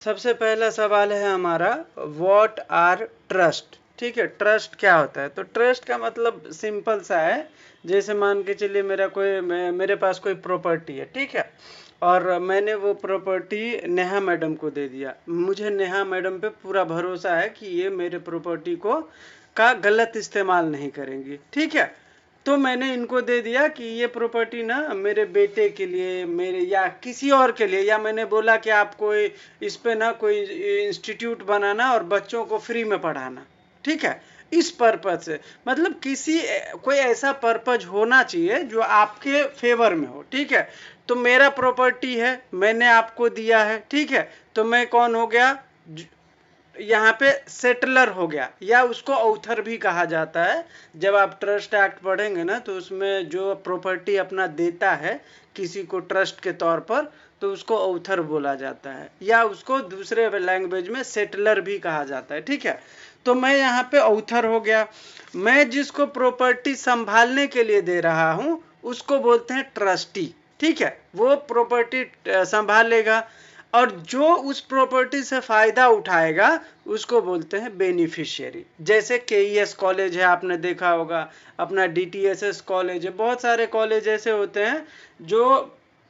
सबसे पहला सवाल है हमारा, व्हाट आर ट्रस्ट। ठीक है, ट्रस्ट क्या होता है? तो ट्रस्ट का मतलब सिंपल सा है, जैसे मान के चलिए मेरे पास कोई प्रॉपर्टी है, ठीक है, और मैंने वो प्रॉपर्टी नेहा मैडम को दे दिया। मुझे नेहा मैडम पे पूरा भरोसा है कि ये मेरे प्रॉपर्टी को का गलत इस्तेमाल नहीं करेंगी, ठीक है। तो मैंने इनको दे दिया कि ये प्रॉपर्टी ना मेरे बेटे के लिए, मेरे या किसी और के लिए, या मैंने बोला कि आप कोई इस पे ना कोई इंस्टीट्यूट बनाना और बच्चों को फ्री में पढ़ाना, ठीक है, इस पर्पज से। मतलब कोई ऐसा पर्पज होना चाहिए जो आपके फेवर में हो, ठीक है। तो मेरा प्रॉपर्टी है, मैंने आपको दिया है, ठीक है, तो मैं कौन हो गया? यहाँ पे सेटलर हो गया, या उसको ऑथर भी कहा जाता है। जब आप ट्रस्ट एक्ट पढ़ेंगे ना, तो उसमें जो प्रॉपर्टी अपना देता है किसी को ट्रस्ट के तौर पर, तो उसको ऑथर बोला जाता है, या उसको दूसरे लैंग्वेज में सेटलर भी कहा जाता है, ठीक है। तो मैं यहाँ पे ऑथर हो गया। मैं जिसको प्रॉपर्टी संभालने के लिए दे रहा हूँ उसको बोलते हैं ट्रस्टी, ठीक है। वो प्रॉपर्टी संभालेगा, और जो उस प्रॉपर्टी से फायदा उठाएगा उसको बोलते हैं बेनिफिशियरी। जैसे केईएस कॉलेज है, आपने देखा होगा, अपना डीटीएसएस कॉलेज है, बहुत सारे कॉलेज ऐसे होते हैं जो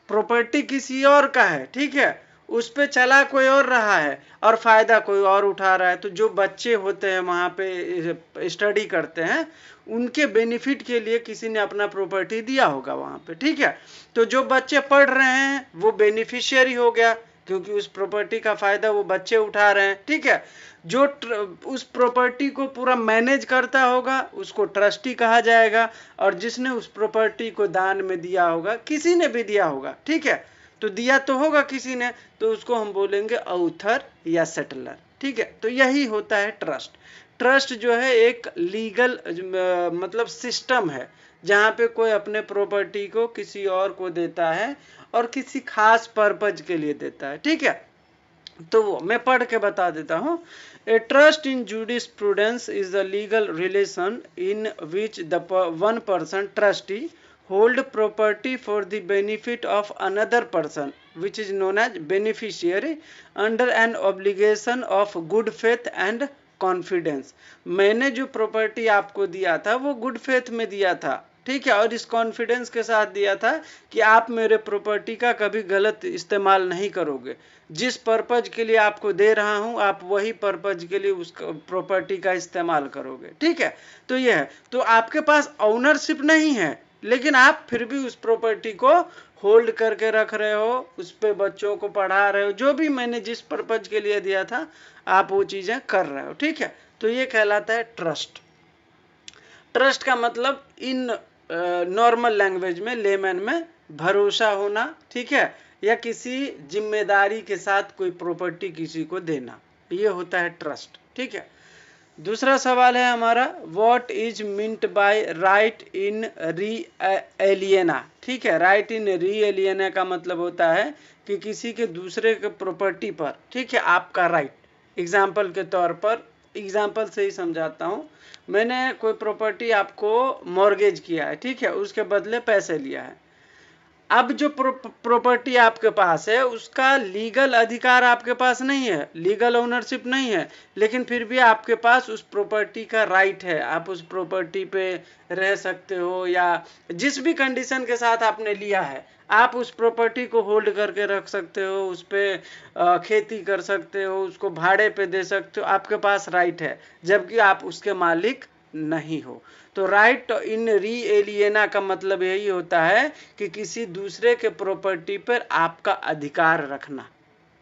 प्रॉपर्टी किसी और का है, ठीक है, उस पे चला कोई और रहा है और फायदा कोई और उठा रहा है। तो जो बच्चे होते हैं वहां पे स्टडी करते हैं, उनके बेनिफिट के लिए किसी ने अपना प्रॉपर्टी दिया होगा वहां पे, ठीक है। तो जो बच्चे पढ़ रहे हैं वो बेनिफिशियरी हो गया, क्योंकि उस प्रॉपर्टी का फायदा वो बच्चे उठा रहे हैं, ठीक है। जो उस प्रॉपर्टी को पूरा मैनेज करता होगा उसको ट्रस्टी कहा जाएगा, और जिसने उस प्रॉपर्टी को दान में दिया होगा, किसी ने भी दिया होगा, ठीक है, तो दिया तो होगा किसी ने, तो उसको हम बोलेंगे ऑथर या सेटलर, ठीक है। तो यही होता है ट्रस्ट। ट्रस्ट जो है एक लीगल मतलब सिस्टम है, जहाँ पे कोई अपने प्रॉपर्टी को किसी और को देता है और किसी खास पर्पज के लिए देता है, ठीक है। तो वो मैं पढ़ के बता देता हूँ। A trust in jurisprudence is the legal relation in which the one person trustee hold property for the benefit of another person, which is known as beneficiary, under an obligation of good faith and confidence। मैंने जो property आपको दिया था वो good faith में दिया था, ठीक है, और इस कॉन्फिडेंस के साथ दिया था कि आप मेरे प्रॉपर्टी का कभी गलत इस्तेमाल नहीं करोगे। जिस पर्पज के लिए आपको दे रहा हूं आप वही पर्पज के लिए उस प्रॉपर्टी का इस्तेमाल करोगे, ठीक है। तो यह है, तो आपके पास ओनरशिप नहीं है, लेकिन आप फिर भी उस प्रॉपर्टी को होल्ड करके रख रहे हो, उस पे बच्चों को पढ़ा रहे हो, जो भी मैंने जिस पर्पज के लिए दिया था आप वो चीजें कर रहे हो, ठीक है। तो ये कहलाता है ट्रस्ट। ट्रस्ट का मतलब इन नॉर्मल लैंग्वेज में, लेमैन में, भरोसा होना, ठीक है, या किसी जिम्मेदारी के साथ कोई प्रॉपर्टी किसी को देना, ये होता है ट्रस्ट, ठीक है। दूसरा सवाल है हमारा, what is meant by right in re aliena. ठीक है, राइट इन री एलियना का मतलब होता है कि किसी के दूसरे के प्रॉपर्टी पर, ठीक है, आपका राइट। एग्जाम्पल के तौर पर, एग्जाम्पल से ही समझाता हूँ। मैंने कोई प्रॉपर्टी आपको मॉर्गेज किया है, ठीक है, उसके बदले पैसे लिया है। अब जो प्रॉपर्टी आपके पास है उसका लीगल अधिकार आपके पास नहीं है, लीगल ओनरशिप नहीं है, लेकिन फिर भी आपके पास उस प्रॉपर्टी का राइट है। आप उस प्रॉपर्टी पे रह सकते हो, या जिस भी कंडीशन के साथ आपने लिया है आप उस प्रॉपर्टी को होल्ड करके रख सकते हो, उस पर खेती कर सकते हो, उसको भाड़े पे दे सकते हो, आपके पास राइट है, जबकि आप उसके मालिक नहीं हो। तो राइट इन री एलियना का मतलब यही होता है कि किसी दूसरे के प्रॉपर्टी पर आपका अधिकार रखना,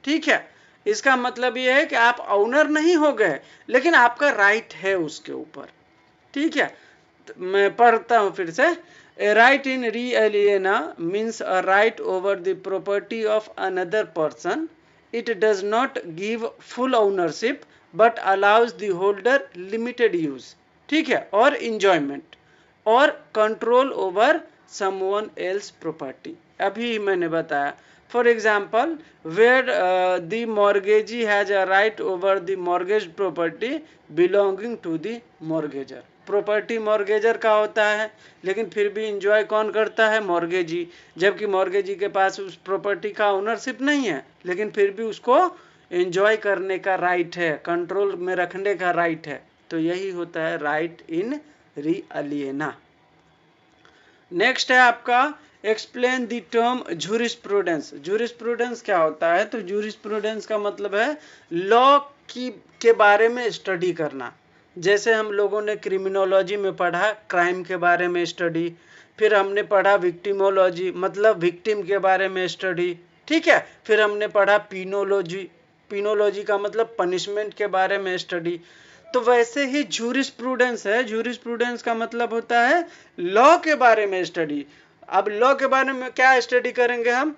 ठीक है। इसका मतलब यह है कि आप ओनर नहीं हो गए, लेकिन आपका राइट है उसके ऊपर, ठीक है। मैं पढ़ता हूं फिर से। ए right in re aliena means a right over the property of another person. It does not give full ownership but allows the holder limited use, ठीक है, और इंजॉयमेंट और control over someone else property. अभी मैंने बताया, for example, where the mortgagee has a right over the mortgage property belonging to the mortgagor. Property mortgagor का होता है, लेकिन फिर भी इंजॉय कौन करता है? मॉर्गेजी। जबकि मॉर्गेजी के पास उस प्रॉपर्टी का ओनरशिप नहीं है, लेकिन फिर भी उसको एंजॉय करने का राइट है, कंट्रोल में रखने का राइट है। तो यही होता है राइट इन री अलिएना। नेक्स्ट है आपका explain the term jurisprudence. Jurisprudence क्या होता है? तो जूरिस्प्रूडेंस का मतलब है लॉ के बारे में स्टडी करना। जैसे हम लोगों ने क्रिमिनोलॉजी में पढ़ा क्राइम के बारे में स्टडी, फिर हमने पढ़ा विक्टिमोलॉजी मतलब विक्टिम के बारे में स्टडी, ठीक है। फिर हमने पढ़ा पीनोलॉजी, पीनोलॉजी का मतलब पनिशमेंट के बारे में स्टडी। तो वैसे ही जूरिस्प्रूडेंस है, जूरिस्प्रूडेंस का मतलब होता है लॉ के बारे में स्टडी। अब लॉ के बारे में क्या स्टडी करेंगे हम?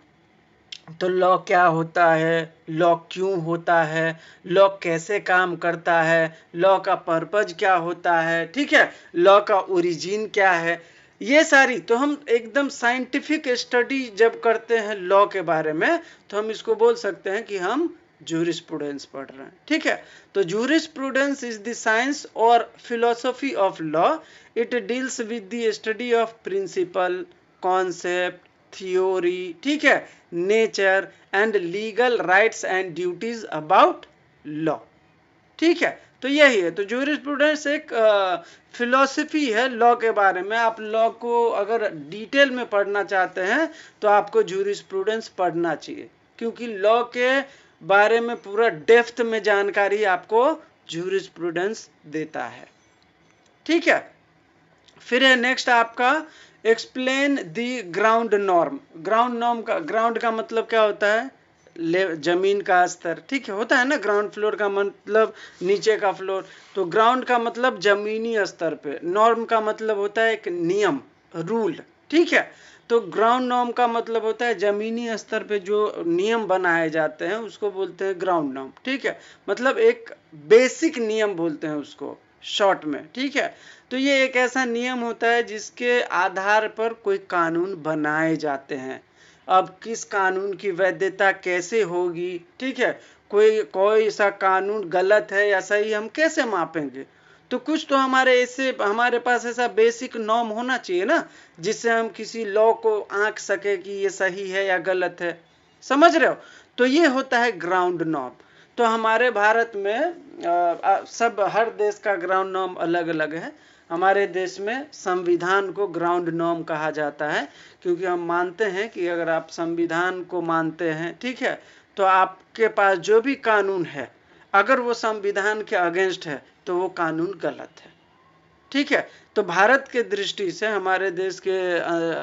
तो लॉ क्या होता है, लॉ क्यों होता है, लॉ कैसे काम करता है, लॉ का पर्पज क्या होता है, ठीक है, लॉ का ओरिजिन क्या है, ये सारी। तो हम एकदम साइंटिफिक स्टडी जब करते हैं लॉ के बारे में, तो हम इसको बोल सकते हैं कि हम जूरिस्प्रूडेंस पढ़ रहे हैं, ठीक है। तो जूरिस्प्रूडेंस इज द साइंस और philosophy of law. It deals with the study of principle, concept, theory, ठीक है, nature and legal rights and duties about law, ठीक है। तो यही है। तो जूरिस्प्रूडेंस एक फिलोसफी है लॉ के बारे में। आप लॉ को अगर डिटेल में पढ़ना चाहते हैं तो आपको जूरिस्प्रूडेंस पढ़ना चाहिए, क्योंकि लॉ के बारे में पूरा डेप्थ में जानकारी आपको जूरिस्प्रूडेंस देता है, ठीक है। फिर है नेक्स्ट आपका explain the ground norm. Ground का मतलब क्या होता है? जमीन का स्तर, ठीक है, होता है ना। ग्राउंड फ्लोर का मतलब नीचे का फ्लोर। तो ग्राउंड का मतलब जमीनी स्तर पे, नॉर्म का मतलब होता है एक नियम, रूल, ठीक है। तो ग्राउंड नॉर्म का मतलब होता है जमीनी स्तर पे जो नियम बनाए जाते हैं उसको बोलते हैं ग्राउंड नॉर्म, ठीक है। मतलब एक बेसिक नियम बोलते हैं उसको शॉर्ट में, ठीक है। तो ये एक ऐसा नियम होता है जिसके आधार पर कोई कानून बनाए जाते हैं। अब किस कानून की वैधता कैसे होगी, ठीक है, कोई सा कानून गलत है या सही, हम कैसे मापेंगे? तो कुछ तो हमारे पास ऐसा बेसिक नॉर्म होना चाहिए ना, जिससे हम किसी लॉ को आंक सके कि ये सही है या गलत है। समझ रहे हो? तो ये होता है ग्राउंड नॉर्म। तो हमारे भारत में सब हर देश का ग्राउंड नॉर्म अलग अलग है। हमारे देश में संविधान को ग्राउंड नॉर्म कहा जाता है, क्योंकि हम मानते हैं कि अगर आप संविधान को मानते हैं, ठीक है, तो आपके पास जो भी कानून है अगर वो संविधान के अगेंस्ट है तो वो कानून गलत है, ठीक है। तो भारत के दृष्टि से, हमारे देश के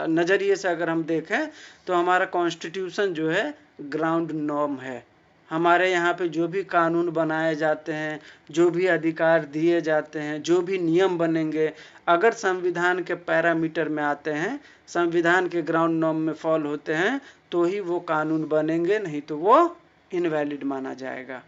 नज़रिए से अगर हम देखें तो हमारा कॉन्स्टिट्यूशन जो है ग्राउंड नॉर्म है। हमारे यहाँ पे जो भी कानून बनाए जाते हैं, जो भी अधिकार दिए जाते हैं, जो भी नियम बनेंगे, अगर संविधान के पैरामीटर में आते हैं, संविधान के ग्राउंड नॉर्म में फॉल होते हैं, तो ही वो कानून बनेंगे, नहीं तो वो इनवैलिड माना जाएगा,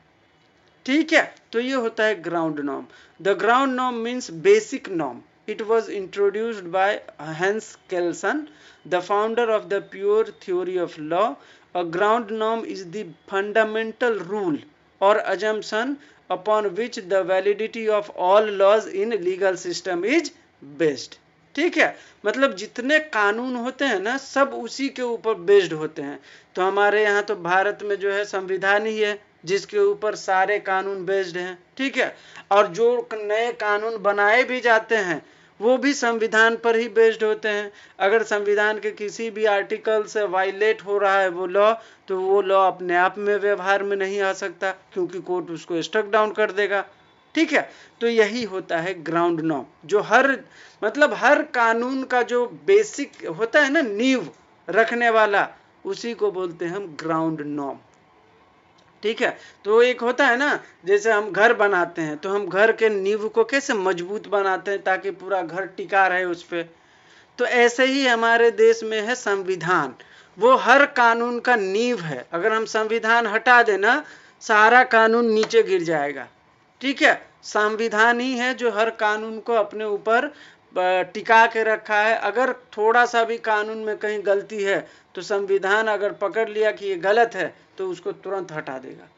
ठीक है। तो ये होता है ground norm. The ground norm means basic norm. It was introduced by Hans Kelsen, the founder of the pure theory of law. A ground norm is the fundamental rule or assumption upon which the validity of all laws in legal system is based. ठीक है, मतलब जितने कानून होते हैं ना सब उसी के ऊपर बेस्ड होते हैं। तो हमारे यहाँ तो भारत में जो है संविधान ही है जिसके ऊपर सारे कानून बेस्ड हैं, ठीक है। और जो नए कानून बनाए भी जाते हैं वो भी संविधान पर ही बेस्ड होते हैं। अगर संविधान के किसी भी आर्टिकल से वायलेट हो रहा है वो लॉ, तो वो लॉ अपने आप में व्यवहार में नहीं आ सकता, क्योंकि कोर्ट उसको स्ट्रक डाउन कर देगा, ठीक है। तो यही होता है ग्राउंड नॉर्म, जो हर कानून का जो बेसिक होता है ना, नींव रखने वाला, उसी को बोलते हैं हम ग्राउंड नॉर्म, ठीक है। तो एक होता है ना, जैसे हम घर बनाते हैं तो हम घर के नींव को कैसे मजबूत बनाते हैं ताकि पूरा घर टिका रहे उस पे। तो ऐसे ही हमारे देश में है संविधान, वो हर कानून का नींव है। अगर हम संविधान हटा देना सारा कानून नीचे गिर जाएगा, ठीक है। संविधान ही है जो हर कानून को अपने ऊपर टिका के रखा है। अगर थोड़ा सा भी कानून में कहीं गलती है तो संविधान अगर पकड़ लिया कि ये गलत है तो उसको तुरंत हटा देगा,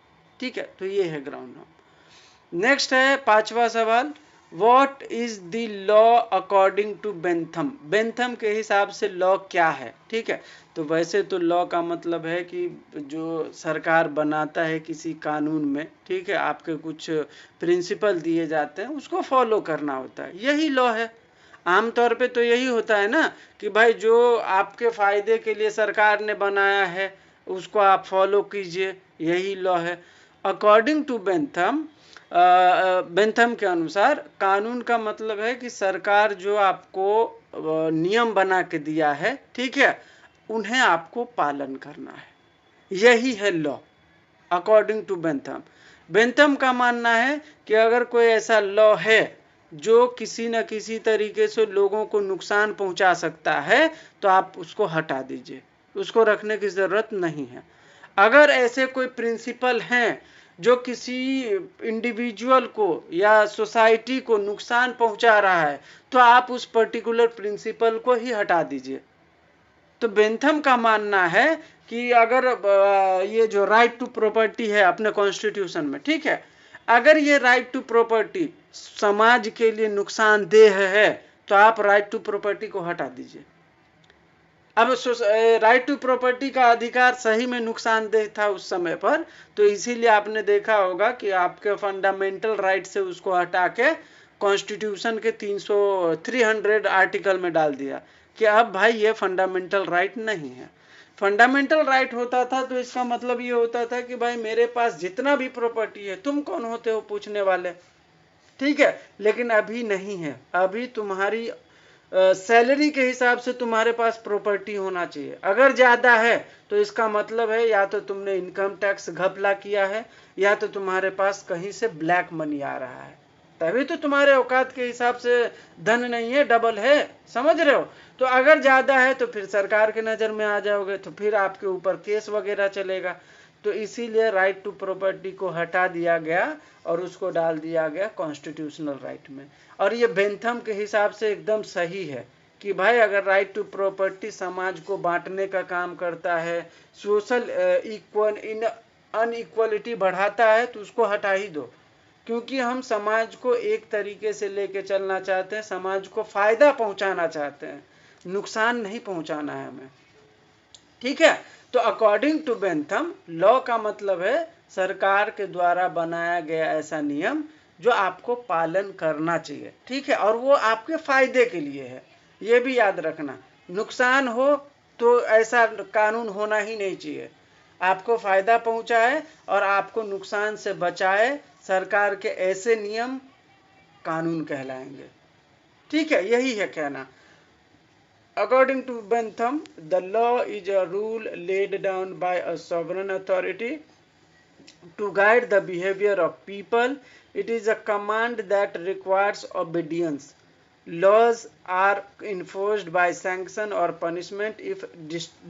ठीक है। तो ये है ग्राउंड नॉर्म। नेक्स्ट है 5वां सवाल, what is the law according to Bentham, Bentham के हिसाब से लॉ क्या है। ठीक है, तो वैसे तो लॉ का मतलब है कि जो सरकार बनाता है किसी कानून में, ठीक है, आपके कुछ प्रिंसिपल दिए जाते हैं, उसको फॉलो करना होता है, यही लॉ है। आमतौर पे तो यही होता है ना कि भाई जो आपके फायदे के लिए सरकार ने बनाया है उसको आप फॉलो कीजिए, यही लॉ है। अकॉर्डिंग टू बेंथम, बेंथम के अनुसार कानून का मतलब है कि सरकार जो आपको नियम बना के दिया है, ठीक है, उन्हें आपको पालन करना है, यही है law according to Bentham. Bentham का मानना है कि अगर कोई ऐसा लॉ है जो किसी न किसी तरीके से लोगों को नुकसान पहुंचा सकता है तो आप उसको हटा दीजिए, उसको रखने की जरूरत नहीं है। अगर ऐसे कोई प्रिंसिपल हैं जो किसी इंडिविजुअल को या सोसाइटी को नुकसान पहुंचा रहा है तो आप उस पर्टिकुलर प्रिंसिपल को ही हटा दीजिए। तो बेंथम का मानना है कि अगर ये जो राइट टू प्रॉपर्टी है अपने कॉन्स्टिट्यूशन में, ठीक है, अगर ये राइट टू प्रॉपर्टी समाज के लिए नुकसानदेह है तो आप राइट टू प्रॉपर्टी को हटा दीजिए। अब राइट टू प्रॉपर्टी का अधिकार सही में नुकसानदेह था उस समय पर, तो इसीलिए आपने देखा होगा कि आपके फंडामेंटल राइट से उसको हटा के कॉन्स्टिट्यूशन के 300 आर्टिकल में डाल दिया कि अब भाई ये फंडामेंटल राइट नहीं है। फंडामेंटल राइट होता था तो इसका मतलब ये होता था कि भाई मेरे पास जितना भी प्रॉपर्टी है, तुम कौन होते हो पूछने वाले, ठीक है, लेकिन अभी नहीं है। अभी तुम्हारी सैलरी के हिसाब से तुम्हारे पास प्रॉपर्टी होना चाहिए। अगर ज्यादा है तो इसका मतलब है या तो तुमने इनकम टैक्स घपला किया है या तो तुम्हारे पास कहीं से ब्लैक मनी आ रहा है, तभी तो तुम्हारे औकात के हिसाब से धन नहीं है, डबल है, समझ रहे हो। तो अगर ज्यादा है तो फिर सरकार के नजर में आ जाओगे, तो फिर आपके ऊपर केस वगैरह चलेगा। तो इसीलिए राइट टू प्रॉपर्टी को हटा दिया गया और उसको डाल दिया गया कॉन्स्टिट्यूशनल राइट में। और ये बेंथम के हिसाब से एकदम सही है कि भाई अगर राइट टू प्रॉपर्टी समाज को बांटने का काम करता है, सोशल इक्वल इन अनइक्वलिटी बढ़ाता है, तो उसको हटा ही दो, क्योंकि हम समाज को एक तरीके से लेके चलना चाहते हैं, समाज को फायदा पहुंचाना चाहते हैं, नुकसान नहीं पहुंचाना है हमें, ठीक है। तो अकॉर्डिंग टू बेंथम लॉ का मतलब है सरकार के द्वारा बनाया गया ऐसा नियम जो आपको पालन करना चाहिए, ठीक है, और वो आपके फायदे के लिए है, ये भी याद रखना। नुकसान हो तो ऐसा कानून होना ही नहीं चाहिए, आपको फायदा पहुंचाए और आपको नुकसान से बचाए, सरकार के ऐसे नियम कानून कहलाएंगे, ठीक है, यही है कहना। According to Bentham, the law is a rule laid down by a sovereign authority to guide the behavior of people. It is a command that requires obedience. Laws are enforced by sanction or punishment if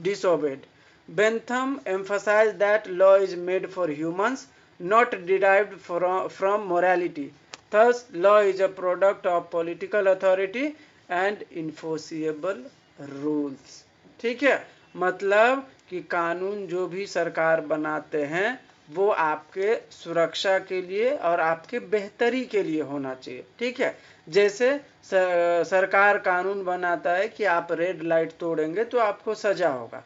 disobeyed. Bentham emphasized that law is made for humans, not derived from morality. Thus, law is a product of political authority and enforceable rules. ठीक है, मतलब कि कानून जो भी सरकार बनाते हैं वो आपके सुरक्षा के लिए और आपके बेहतरी के लिए होना चाहिए, ठीक है। जैसे सरकार कानून बनाता है कि आप रेड लाइट तोड़ेंगे तो आपको सजा होगा,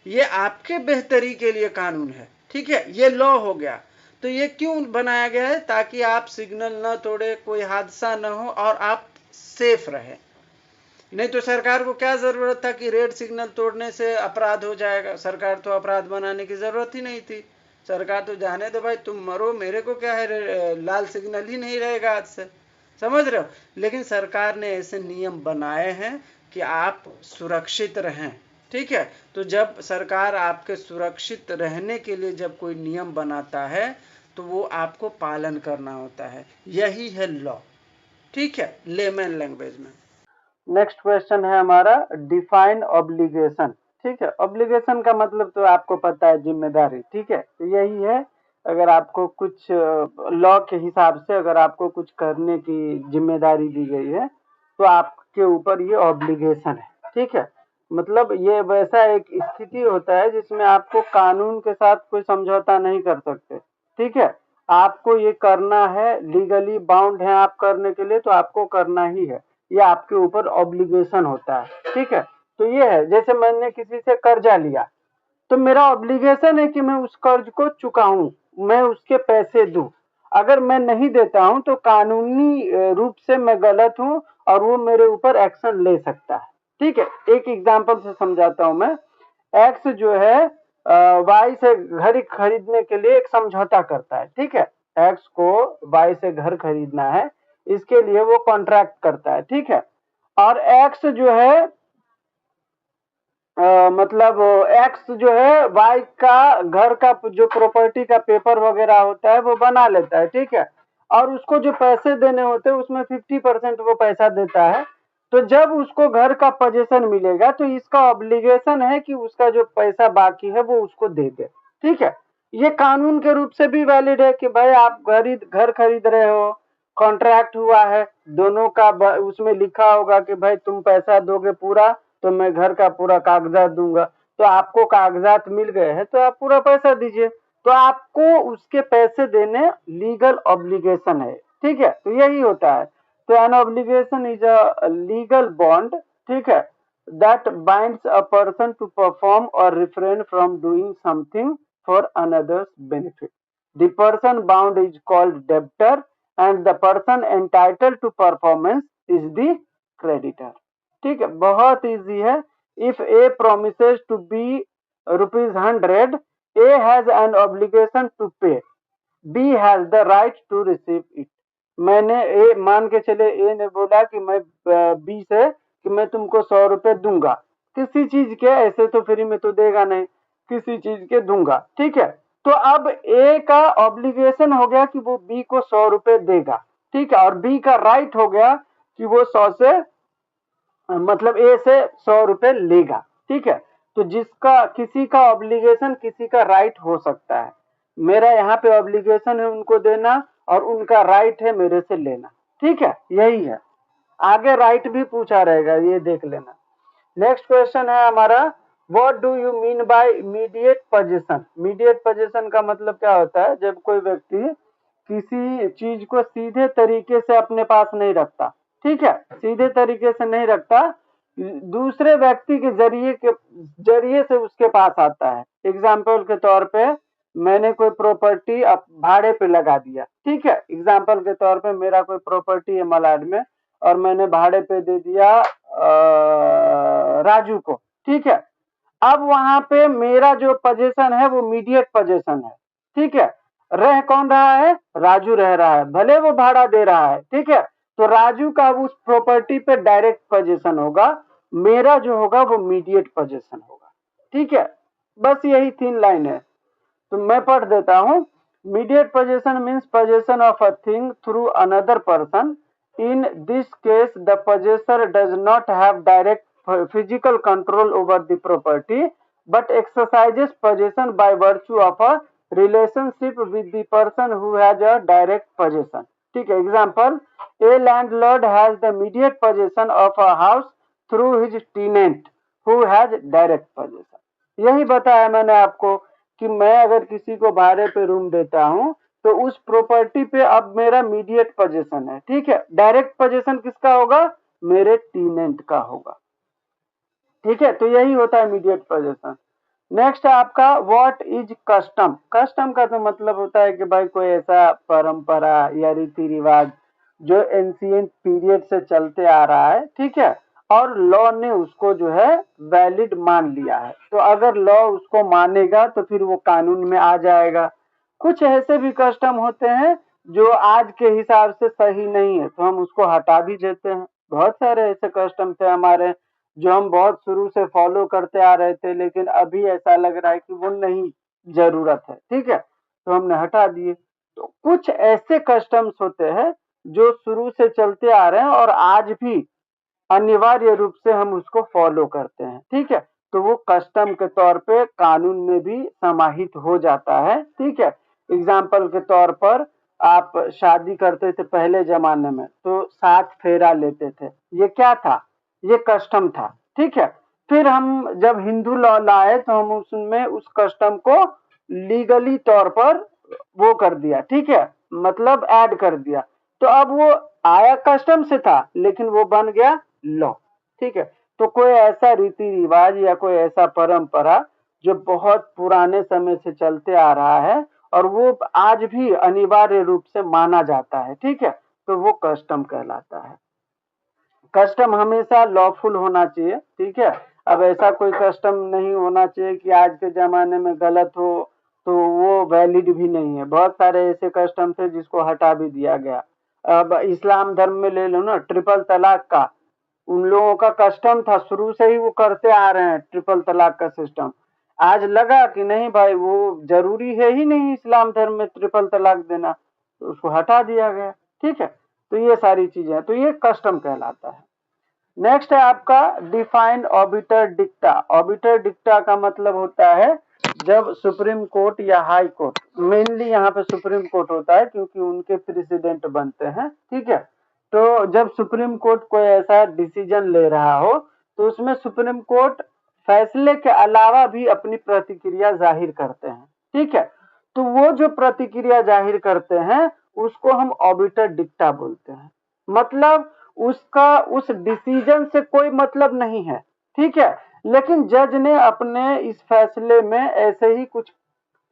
ये आपके बेहतरी के लिए कानून है, ठीक है, ये लॉ हो गया। तो ये क्यों बनाया गया है? ताकि आप सिग्नल न तोड़े, कोई हादसा न हो और आप सेफ रहे। नहीं तो सरकार को क्या जरूरत था कि रेड सिग्नल तोड़ने से अपराध हो जाएगा, सरकार तो अपराध बनाने की जरूरत ही नहीं थी। सरकार तो जाने दो भाई, तुम मरो, मेरे को क्या है, लाल सिग्नल ही नहीं रहेगा आज से, समझ रहे हो। लेकिन सरकार ने ऐसे नियम बनाए हैं कि आप सुरक्षित रहें, ठीक है। तो जब सरकार आपके सुरक्षित रहने के लिए जब कोई नियम बनाता है तो वो आपको पालन करना होता है, यही है लॉ, ठीक है, लेमन लैंग्वेज में। नेक्स्ट क्वेश्चन है हमारा डिफाइन ऑब्लिगेशन, ठीक है। ऑब्लिगेशन का मतलब तो आपको पता है, जिम्मेदारी, ठीक है। तो यही है, अगर आपको कुछ लॉ के हिसाब से अगर आपको कुछ करने की जिम्मेदारी दी गई है तो आपके ऊपर ये ऑब्लिगेशन है, ठीक है। मतलब ये वैसा एक स्थिति होता है जिसमें आपको कानून के साथ कोई समझौता नहीं कर सकते, ठीक है। आपको ये करना है, लीगली बाउंड है आप करने के लिए, तो आपको करना ही है, ये आपके ऊपर ऑब्लिगेशन होता है, ठीक है। तो ये है, जैसे मैंने किसी से कर्जा लिया तो मेरा ऑब्लिगेशन है कि मैं उस कर्ज को चुकाऊं, मैं उसके पैसे दूं। अगर मैं नहीं देता हूं तो कानूनी रूप से मैं गलत हूं और वो मेरे ऊपर एक्शन ले सकता है, ठीक है। एक एग्जांपल से समझाता हूं मैं। एक्स जो है वाई से घर खरीदने के लिए एक समझौता करता है, ठीक है। एक्स को वाई से घर खरीदना है, इसके लिए वो कॉन्ट्रैक्ट करता है, ठीक है। और एक्स जो है मतलब एक्स जो है वाई का घर का जो प्रॉपर्टी का पेपर वगैरह होता है वो बना लेता है, ठीक है। और उसको जो पैसे देने होते हैं उसमें 50% वो पैसा देता है। तो जब उसको घर का पोजीशन मिलेगा तो इसका ऑब्लिगेशन है कि उसका जो पैसा बाकी है वो उसको दे दे, ठीक है। ये कानून के रूप से भी वैलिड है कि भाई आप घर खरीद रहे हो, कॉन्ट्रैक्ट हुआ है दोनों का, उसमें लिखा होगा कि भाई तुम पैसा दोगे पूरा तो मैं घर का पूरा कागजात दूंगा। तो आपको कागजात मिल गए हैं तो आप पूरा पैसा दीजिए, तो आपको उसके पैसे देने लीगल ऑब्लिगेशन है, ठीक है। तो यही होता है। तो an obligation is a legal bond, ठीक है, that binds a person to perform or refrain from doing something for another's benefit. The person bound is called debtor and the person entitled to performance is the creditor, ठीक है। बहुत easy है। If A promises to B ₹100, A has an obligation to pay, B has the right to receive it. मैंने A मान के चले, ए ने बोला कि मैं बी से कि मैं तुमको 100 रुपए दूंगा किसी चीज के, ऐसे तो फ्री में तो देगा नहीं, किसी चीज के दूंगा, ठीक है। तो अब ए का ऑब्लिगेशन हो गया कि वो बी को 100 रुपए देगा, ठीक है। और बी का राइट हो गया कि वो 100 से मतलब ए से 100 रुपए लेगा, ठीक है। तो जिसका किसी का ऑब्लिगेशन किसी का राइट हो सकता है। मेरा यहाँ पे ऑब्लिगेशन है उनको देना और उनका राइट है मेरे से लेना, ठीक है, यही है। आगे राइट भी पूछा रहेगा, ये देख लेना। नेक्स्ट क्वेश्चन है हमारा, what do you mean by immediate position. Immediate position का मतलब क्या होता है, जब कोई व्यक्ति किसी चीज को सीधे तरीके से अपने पास नहीं रखता, ठीक है, सीधे तरीके से नहीं रखता, दूसरे व्यक्ति के जरिए से उसके पास आता है। एग्जाम्पल के तौर पे मैंने कोई प्रॉपर्टी अब भाड़े पे लगा दिया, ठीक है। एग्जाम्पल के तौर पे मेरा कोई प्रॉपर्टी है मलाड में और मैंने भाड़े पे दे दिया राजू को, ठीक है। अब वहां पे मेरा जो पोजीशन है वो इमीडिएट पोजीशन है, ठीक है। रह कौन रहा है, राजू रह रहा है, भले वो भाड़ा दे रहा है, ठीक है। तो राजू का उस प्रॉपर्टी पे डायरेक्ट पोजीशन होगा, मेरा जो होगा वो इमीडिएट पोजीशन होगा, ठीक है। बस यही 3 लाइन है, तो मैं पढ़ देता हूँ। Immediate position means position of a thing through another person. In this case, the possessor does not have direct physical control over the property, but exercises possession by virtue of a relationship with the person who has a direct possession. ठीक है, example, a landlord has the immediate possession of a house through his tenant who has direct possession. यही बताया मैंने आपको कि मैं अगर किसी को भाड़े पे रूम देता हूँ तो उस प्रॉपर्टी पे अब मेरा इमीडिएट पोजीशन है, ठीक है। डायरेक्ट पोजीशन किसका होगा, मेरे टेनेंट का होगा, ठीक है। तो यही होता है इमीडिएट पोजीशन। नेक्स्ट है आपका व्हाट इज कस्टम। कस्टम का तो मतलब होता है कि भाई कोई ऐसा परंपरा या रीति रिवाज जो एंशिएंट पीरियड से चलते आ रहा है, ठीक है, और लॉ ने उसको जो है वैलिड मान लिया है। तो अगर लॉ उसको मानेगा तो फिर वो कानून में आ जाएगा। कुछ ऐसे भी कस्टम होते हैं जो आज के हिसाब से सही नहीं है तो हम उसको हटा भी देते हैं। बहुत सारे ऐसे कस्टम थे हमारे जो हम बहुत शुरू से फॉलो करते आ रहे थे, लेकिन अभी ऐसा लग रहा है कि वो नहीं जरूरत है, ठीक है, तो हमने हटा दिए। तो कुछ ऐसे कस्टम्स होते हैं जो शुरू से चलते आ रहे हैं और आज भी अनिवार्य रूप से हम उसको फॉलो करते हैं, ठीक है। तो वो कस्टम के तौर पे कानून में भी समाहित हो जाता है, ठीक है। एग्जाम्पल के तौर पर आप शादी करते थे पहले जमाने में तो 7 फेरा लेते थे, ये क्या था, ये कस्टम था, ठीक है। फिर हम जब हिंदू लॉ लाए तो हम उसमें उस कस्टम को लीगली तौर पर वो कर दिया, ठीक है, मतलब ऐड कर दिया। तो अब वो आया कस्टम से था लेकिन वो बन गया लॉ, ठीक है। तो कोई ऐसा रीति रिवाज या कोई ऐसा परंपरा जो बहुत पुराने समय से चलते आ रहा है और वो आज भी अनिवार्य रूप से माना जाता है, ठीक है, तो वो कस्टम कहलाता है। कस्टम हमेशा लॉफुल होना चाहिए, ठीक है। अब ऐसा कोई कस्टम नहीं होना चाहिए कि आज के जमाने में गलत हो तो वो वैलिड भी नहीं है। बहुत सारे ऐसे कस्टम थे जिसको हटा भी दिया गया। अब इस्लाम धर्म में ले लो ना, ट्रिपल तलाक का उन लोगों का कस्टम था, शुरू से ही वो करते आ रहे हैं ट्रिपल तलाक का सिस्टम। आज लगा कि नहीं भाई वो जरूरी है ही नहीं इस्लाम धर्म में ट्रिपल तलाक देना, तो उसको हटा दिया गया, ठीक है। तो ये सारी चीजें हैं, तो ये कस्टम कहलाता है। नेक्स्ट है आपका डिफाइन ऑबिटर डिक्टा। ऑबिटर डिक्टा का मतलब होता है जब सुप्रीम कोर्ट या हाई कोर्ट, मेनली यहाँ पे सुप्रीम कोर्ट होता है क्योंकि उनके प्रेसिडेंट बनते हैं, ठीक है। तो जब सुप्रीम कोर्ट कोई ऐसा डिसीजन ले रहा हो तो उसमें सुप्रीम कोर्ट फैसले के अलावा भी अपनी प्रतिक्रिया जाहिर करते हैं, ठीक है। तो वो जो प्रतिक्रिया जाहिर करते हैं उसको हम ऑबिटर डिक्टा बोलते हैं। मतलब उसका उस डिसीजन से कोई मतलब नहीं है, ठीक है, लेकिन जज ने अपने इस फैसले में ऐसे ही कुछ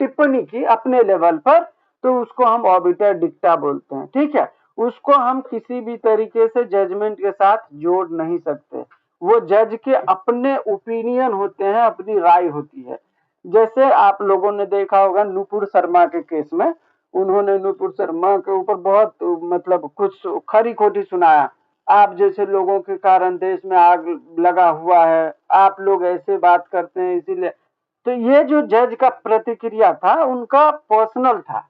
टिप्पणी की अपने लेवल पर, तो उसको हम ऑबिटर डिक्टा बोलते हैं, ठीक है। उसको हम किसी भी तरीके से जजमेंट के साथ जोड़ नहीं सकते। वो जज के अपने ओपिनियन होते हैं, अपनी राय होती है। जैसे आप लोगों ने देखा होगा नुपुर शर्मा के केस में, उन्होंने नुपुर शर्मा के ऊपर बहुत मतलब कुछ खरी खोटी सुनाया। आप जैसे लोगों के कारण देश में आग लगा हुआ है, आप लोग ऐसे बात करते हैं इसीलिए। तो ये जो जज का प्रतिक्रिया था उनका पर्सनल था,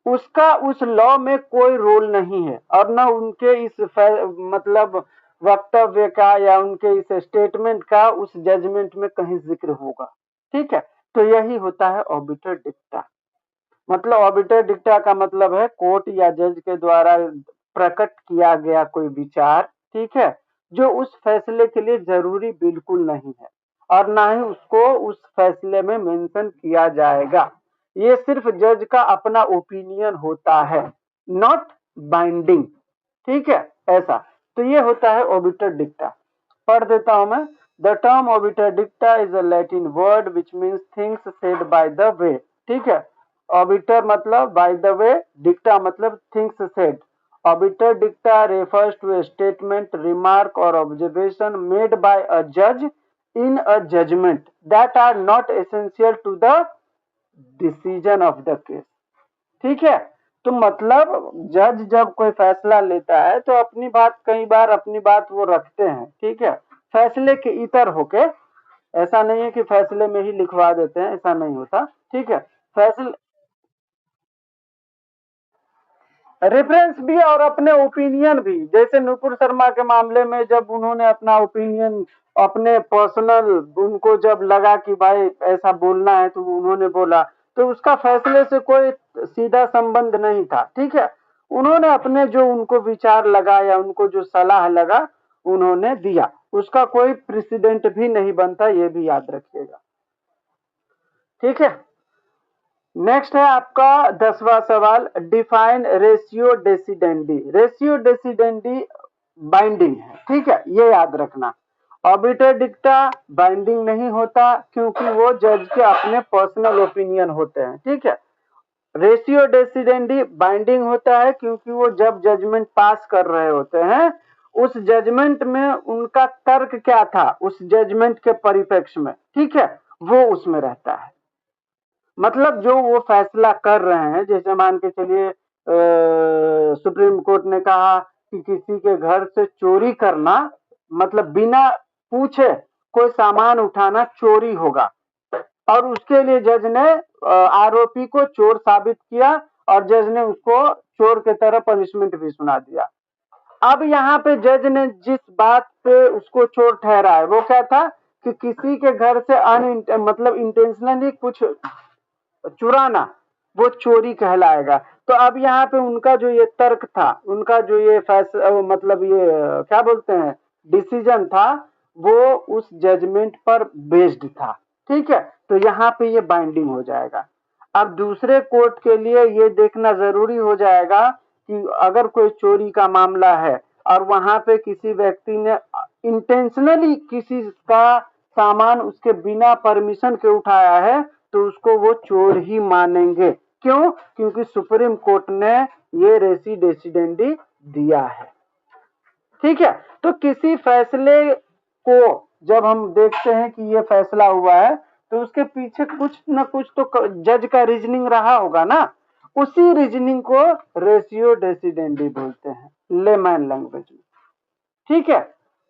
उसका उस लॉ में कोई रोल नहीं है और न उनके इस मतलब वक्तव्य का या उनके इस स्टेटमेंट का उस जजमेंट में कहीं जिक्र होगा, ठीक है। तो यही होता है ऑबिटर डिक्टा। मतलब ऑबिटर डिक्टा का मतलब है कोर्ट या जज के द्वारा प्रकट किया गया कोई विचार, ठीक है, जो उस फैसले के लिए जरूरी बिल्कुल नहीं है और ना ही उसको उस फैसले में मेंशन किया जाएगा। ये सिर्फ जज का अपना ओपिनियन होता है, नॉट बाइंडिंग, ठीक है, ऐसा। तो ये होता है ऑबिटर डिक्टा। पढ़ देता हूं मैं। The term obiter dicta is a Latin word which means things said by the way, ठीक है। ऑबिटर मतलब बाय द वे, डिक्टा मतलब things said. Obiter dicta refers to a statement, remark or observation made by a judge in a judgment that are not essential to the decision of the case, ठीक है। तो मतलब जज जब कोई फैसला लेता है तो अपनी बात, कई बार अपनी बात वो रखते हैं, ठीक है, फैसले के इतर होके। ऐसा नहीं है कि फैसले में ही लिखवा देते हैं, ऐसा नहीं होता, ठीक है। फैसले रेफरेंस भी और अपने ओपिनियन भी, जैसे नुपुर शर्मा के मामले में जब उन्होंने अपना ओपिनियन, अपने पर्सनल, उनको जब लगा कि भाई ऐसा बोलना है तो उन्होंने बोला, तो उसका फैसले से कोई सीधा संबंध नहीं था, ठीक है। उन्होंने अपने जो उनको विचार लगा या उनको जो सलाह लगा उन्होंने दिया, उसका कोई प्रेसिडेंट भी नहीं बनता, ये भी याद रखिएगा, ठीक है। नेक्स्ट है आपका 10वां सवाल, define ratio decidendi. Ratio decidendi binding है, ठीक है, ये याद रखना। ऑबिटर डिक्टा बाइंडिंग नहीं होता क्योंकि वो जज के अपने पर्सनल ओपिनियन होते हैं, ठीक है। रेशियो डेसिडेंडी बाइंडिंग होता है क्योंकि वो जब जजमेंट पास कर रहे होते हैं उस जजमेंट में उनका तर्क क्या था उस जजमेंट के परिप्रेक्ष्य में, ठीक है, वो उसमें रहता है। मतलब जो वो फैसला कर रहे हैं, जैसे मान के चलिए सुप्रीम कोर्ट ने कहा कि किसी के घर से चोरी करना, मतलब बिना पूछे कोई सामान उठाना चोरी होगा, और उसके लिए जज ने आरोपी को चोर साबित किया और जज ने उसको चोर के तरह पनिशमेंट भी सुना दिया। अब यहाँ पे जज ने जिस बात पे उसको चोर ठहरा है वो क्या था कि किसी के घर से मतलब इंटेंशनली कुछ चुराना, वो चोरी कहलाएगा। तो अब यहाँ पे उनका जो ये तर्क था, उनका जो ये फैसला, मतलब ये क्या बोलते हैं, डिसीजन था, वो उस जजमेंट पर बेस्ड था, ठीक है। तो यहाँ पे ये बाइंडिंग हो जाएगा। अब दूसरे कोर्ट के लिए ये देखना जरूरी हो जाएगा कि अगर कोई चोरी का मामला है और वहां पे किसी व्यक्ति ने इंटेंशनली किसी का सामान उसके बिना परमिशन के उठाया है तो उसको वो चोर ही मानेंगे। क्यों? क्योंकि सुप्रीम कोर्ट ने ये रेसी डेसिडेंडी दिया है। ठीक है, तो किसी फैसले को जब हम देखते हैं कि ये फैसला हुआ है तो उसके पीछे कुछ ना कुछ तो जज का रीजनिंग रहा होगा ना, उसी रीजनिंग को रेशियो डेसिडेंडी बोलते हैं लेमैन लैंग्वेज में। ठीक है,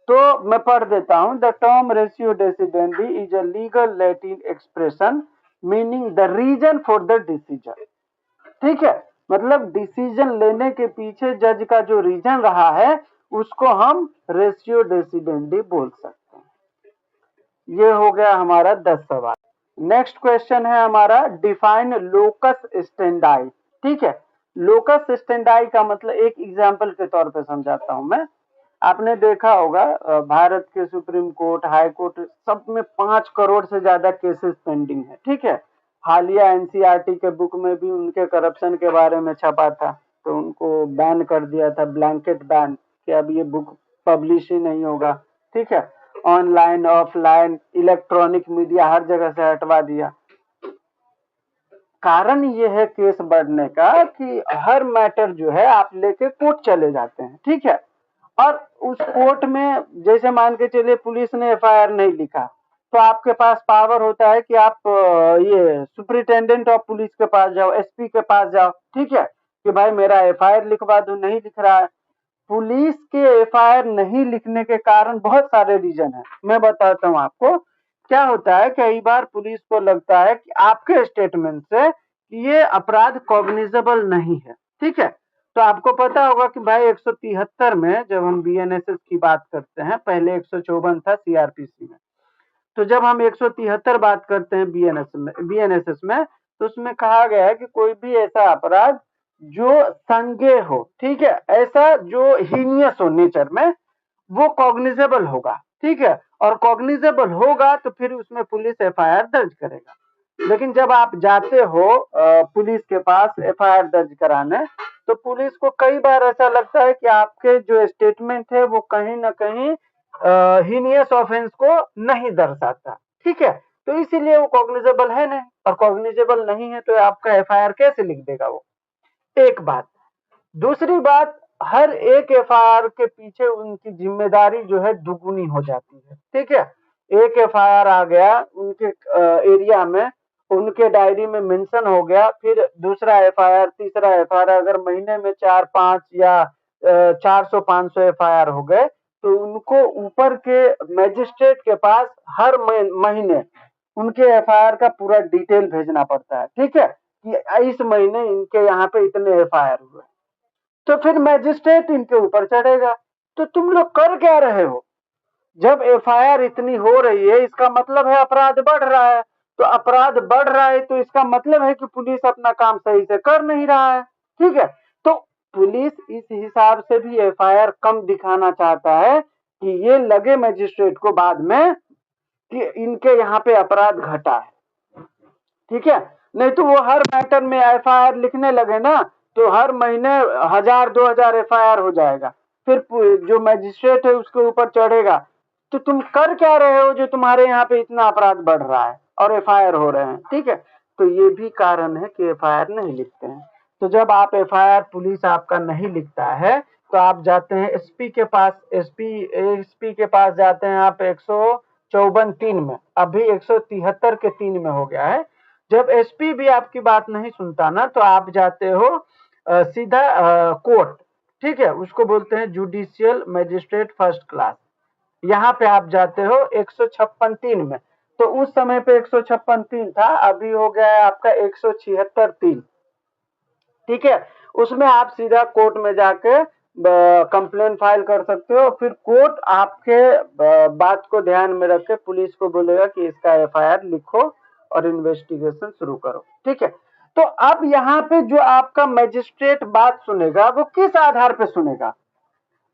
तो मैं पढ़ देता हूं। The term ratio decidendi is a legal Latin expression meaning the reason for the decision. ठीक है, मतलब डिसीजन लेने के पीछे जज का जो रीजन रहा है उसको हम रेशियो डेसिडेंडी बोल सकते हैं। ये हो गया हमारा 10 सवाल। नेक्स्ट क्वेश्चन है हमारा डिफाइन लोकस स्टेंडाई। ठीक है, लोकस स्टेंडाई का मतलब एक एग्जांपल के तौर पे समझाता हूं मैं। आपने देखा होगा भारत के सुप्रीम कोर्ट, हाई कोर्ट सब में 5 करोड़ से ज्यादा केसेस पेंडिंग है। ठीक है, हालिया एनसीईआरटी के बुक में भी उनके करप्शन के बारे में छपा था तो उनको बैन कर दिया था, ब्लैंकेट बैन, कि अब ये बुक पब्लिश ही नहीं होगा। ठीक है, ऑनलाइन, ऑफलाइन, इलेक्ट्रॉनिक मीडिया हर जगह से हटवा दिया। कारण ये है केस बढ़ने का कि हर मैटर जो है आप लेके कोर्ट चले जाते हैं। ठीक है, और उस कोर्ट में जैसे मान के चलिए पुलिस ने एफआईआर नहीं लिखा तो आपके पास पावर होता है कि आप ये सुपरिटेंडेंट ऑफ पुलिस के पास जाओ, एसपी के पास जाओ। ठीक है, कि भाई मेरा एफआईआर लिखवा दो, नहीं लिख रहा है। पुलिस के एफआईआर नहीं लिखने के कारण बहुत सारे रीजन है, मैं बताता हूँ आपको। क्या होता है, कई बार पुलिस को लगता है कि आपके स्टेटमेंट से ये अपराध कॉग्निजेबल नहीं है। ठीक है, तो आपको पता होगा कि भाई 173 में जब हम बीएनएसएस की बात करते हैं, पहले 154 था सीआरपीसी में, तो जब हम 173 बात करते हैं बीएनएसएस में तो उसमें कहा गया है कि कोई भी ऐसा अपराध जो संज्ञेय हो, ठीक है, ऐसा जो हीनियस हो नेचर में, वो कॉग्निजेबल होगा। ठीक है, और कॉग्निजेबल होगा तो फिर उसमें पुलिस एफआईआर दर्ज करेगा। लेकिन जब आप जाते हो पुलिस के पास एफआईआर दर्ज कराने तो पुलिस को कई बार ऐसा लगता है कि आपके जो स्टेटमेंट है वो कहीं ना कहीं हीनियस ऑफेंस को नहीं दर्शाता। ठीक है, तो इसीलिए वो कॉग्निजेबल है नहीं, और कॉग्निजेबल नहीं है तो आपका एफआईआर कैसे लिख देगा वो। एक बात। दूसरी बात, हर एक एफआईआर के पीछे उनकी जिम्मेदारी जो है दुगुनी हो जाती है। ठीक है, एक एफआईआर आ गया उनके एरिया में, उनके डायरी में मेंशन हो गया, फिर दूसरा एफआईआर, तीसरा एफआईआर, अगर महीने में 4-5 या 400-500 एफआईआर हो गए तो उनको ऊपर के मैजिस्ट्रेट के पास हर महीने उनके एफआईआर का पूरा डिटेल भेजना पड़ता है। ठीक है, कि इस महीने इनके यहाँ पे इतने एफआईआर हुए, तो फिर मैजिस्ट्रेट इनके ऊपर चढ़ेगा। तो तुम लोग कर क्या रहे हो? जब एफआईआर इतनी हो रही है इसका मतलब है अपराध बढ़ रहा है, तो अपराध बढ़ रहा है तो इसका मतलब है कि पुलिस अपना काम सही से कर नहीं रहा है। ठीक है, तो पुलिस इस हिसाब से भी एफआईआर कम दिखाना चाहता है कि ये लगे मैजिस्ट्रेट को बाद में कि इनके यहाँ पे अपराध घटा है। ठीक है, नहीं तो वो हर मैटर में एफआईआर लिखने लगे ना तो हर महीने 1000-2000 एफआईआर हो जाएगा, फिर जो मैजिस्ट्रेट है उसके ऊपर चढ़ेगा। तो तुम कर क्या रहे हो जो तुम्हारे यहाँ पे इतना अपराध बढ़ रहा है और एफआईआर हो रहे हैं। ठीक है, तो ये भी कारण है कि एफआईआर नहीं लिखते हैं। तो जब आप एफआईआर पुलिस आपका नहीं लिखता है तो आप जाते हैं एसपी के पास, एसपी के पास जाते हैं आप 154(3) में, अभी 173 के 3 में हो गया है। जब एसपी भी आपकी बात नहीं सुनता ना तो आप जाते हो सीधा कोर्ट। ठीक है, उसको बोलते हैं जुडिशियल मजिस्ट्रेट फर्स्ट क्लास। यहाँ पे आप जाते हो 156(3) में, तो उस समय पे 156(3) था, अभी हो गया है आपका 176(3). ठीक है, उसमें आप सीधा कोर्ट में जाके कंप्लेन फाइल कर सकते हो, फिर कोर्ट आपके बात को ध्यान में रख के पुलिस को बोलेगा कि इसका एफआईआर लिखो और इन्वेस्टिगेशन शुरू करो। ठीक है, तो अब यहाँ पे जो आपका मजिस्ट्रेट बात सुनेगा वो किस आधार पे सुनेगा?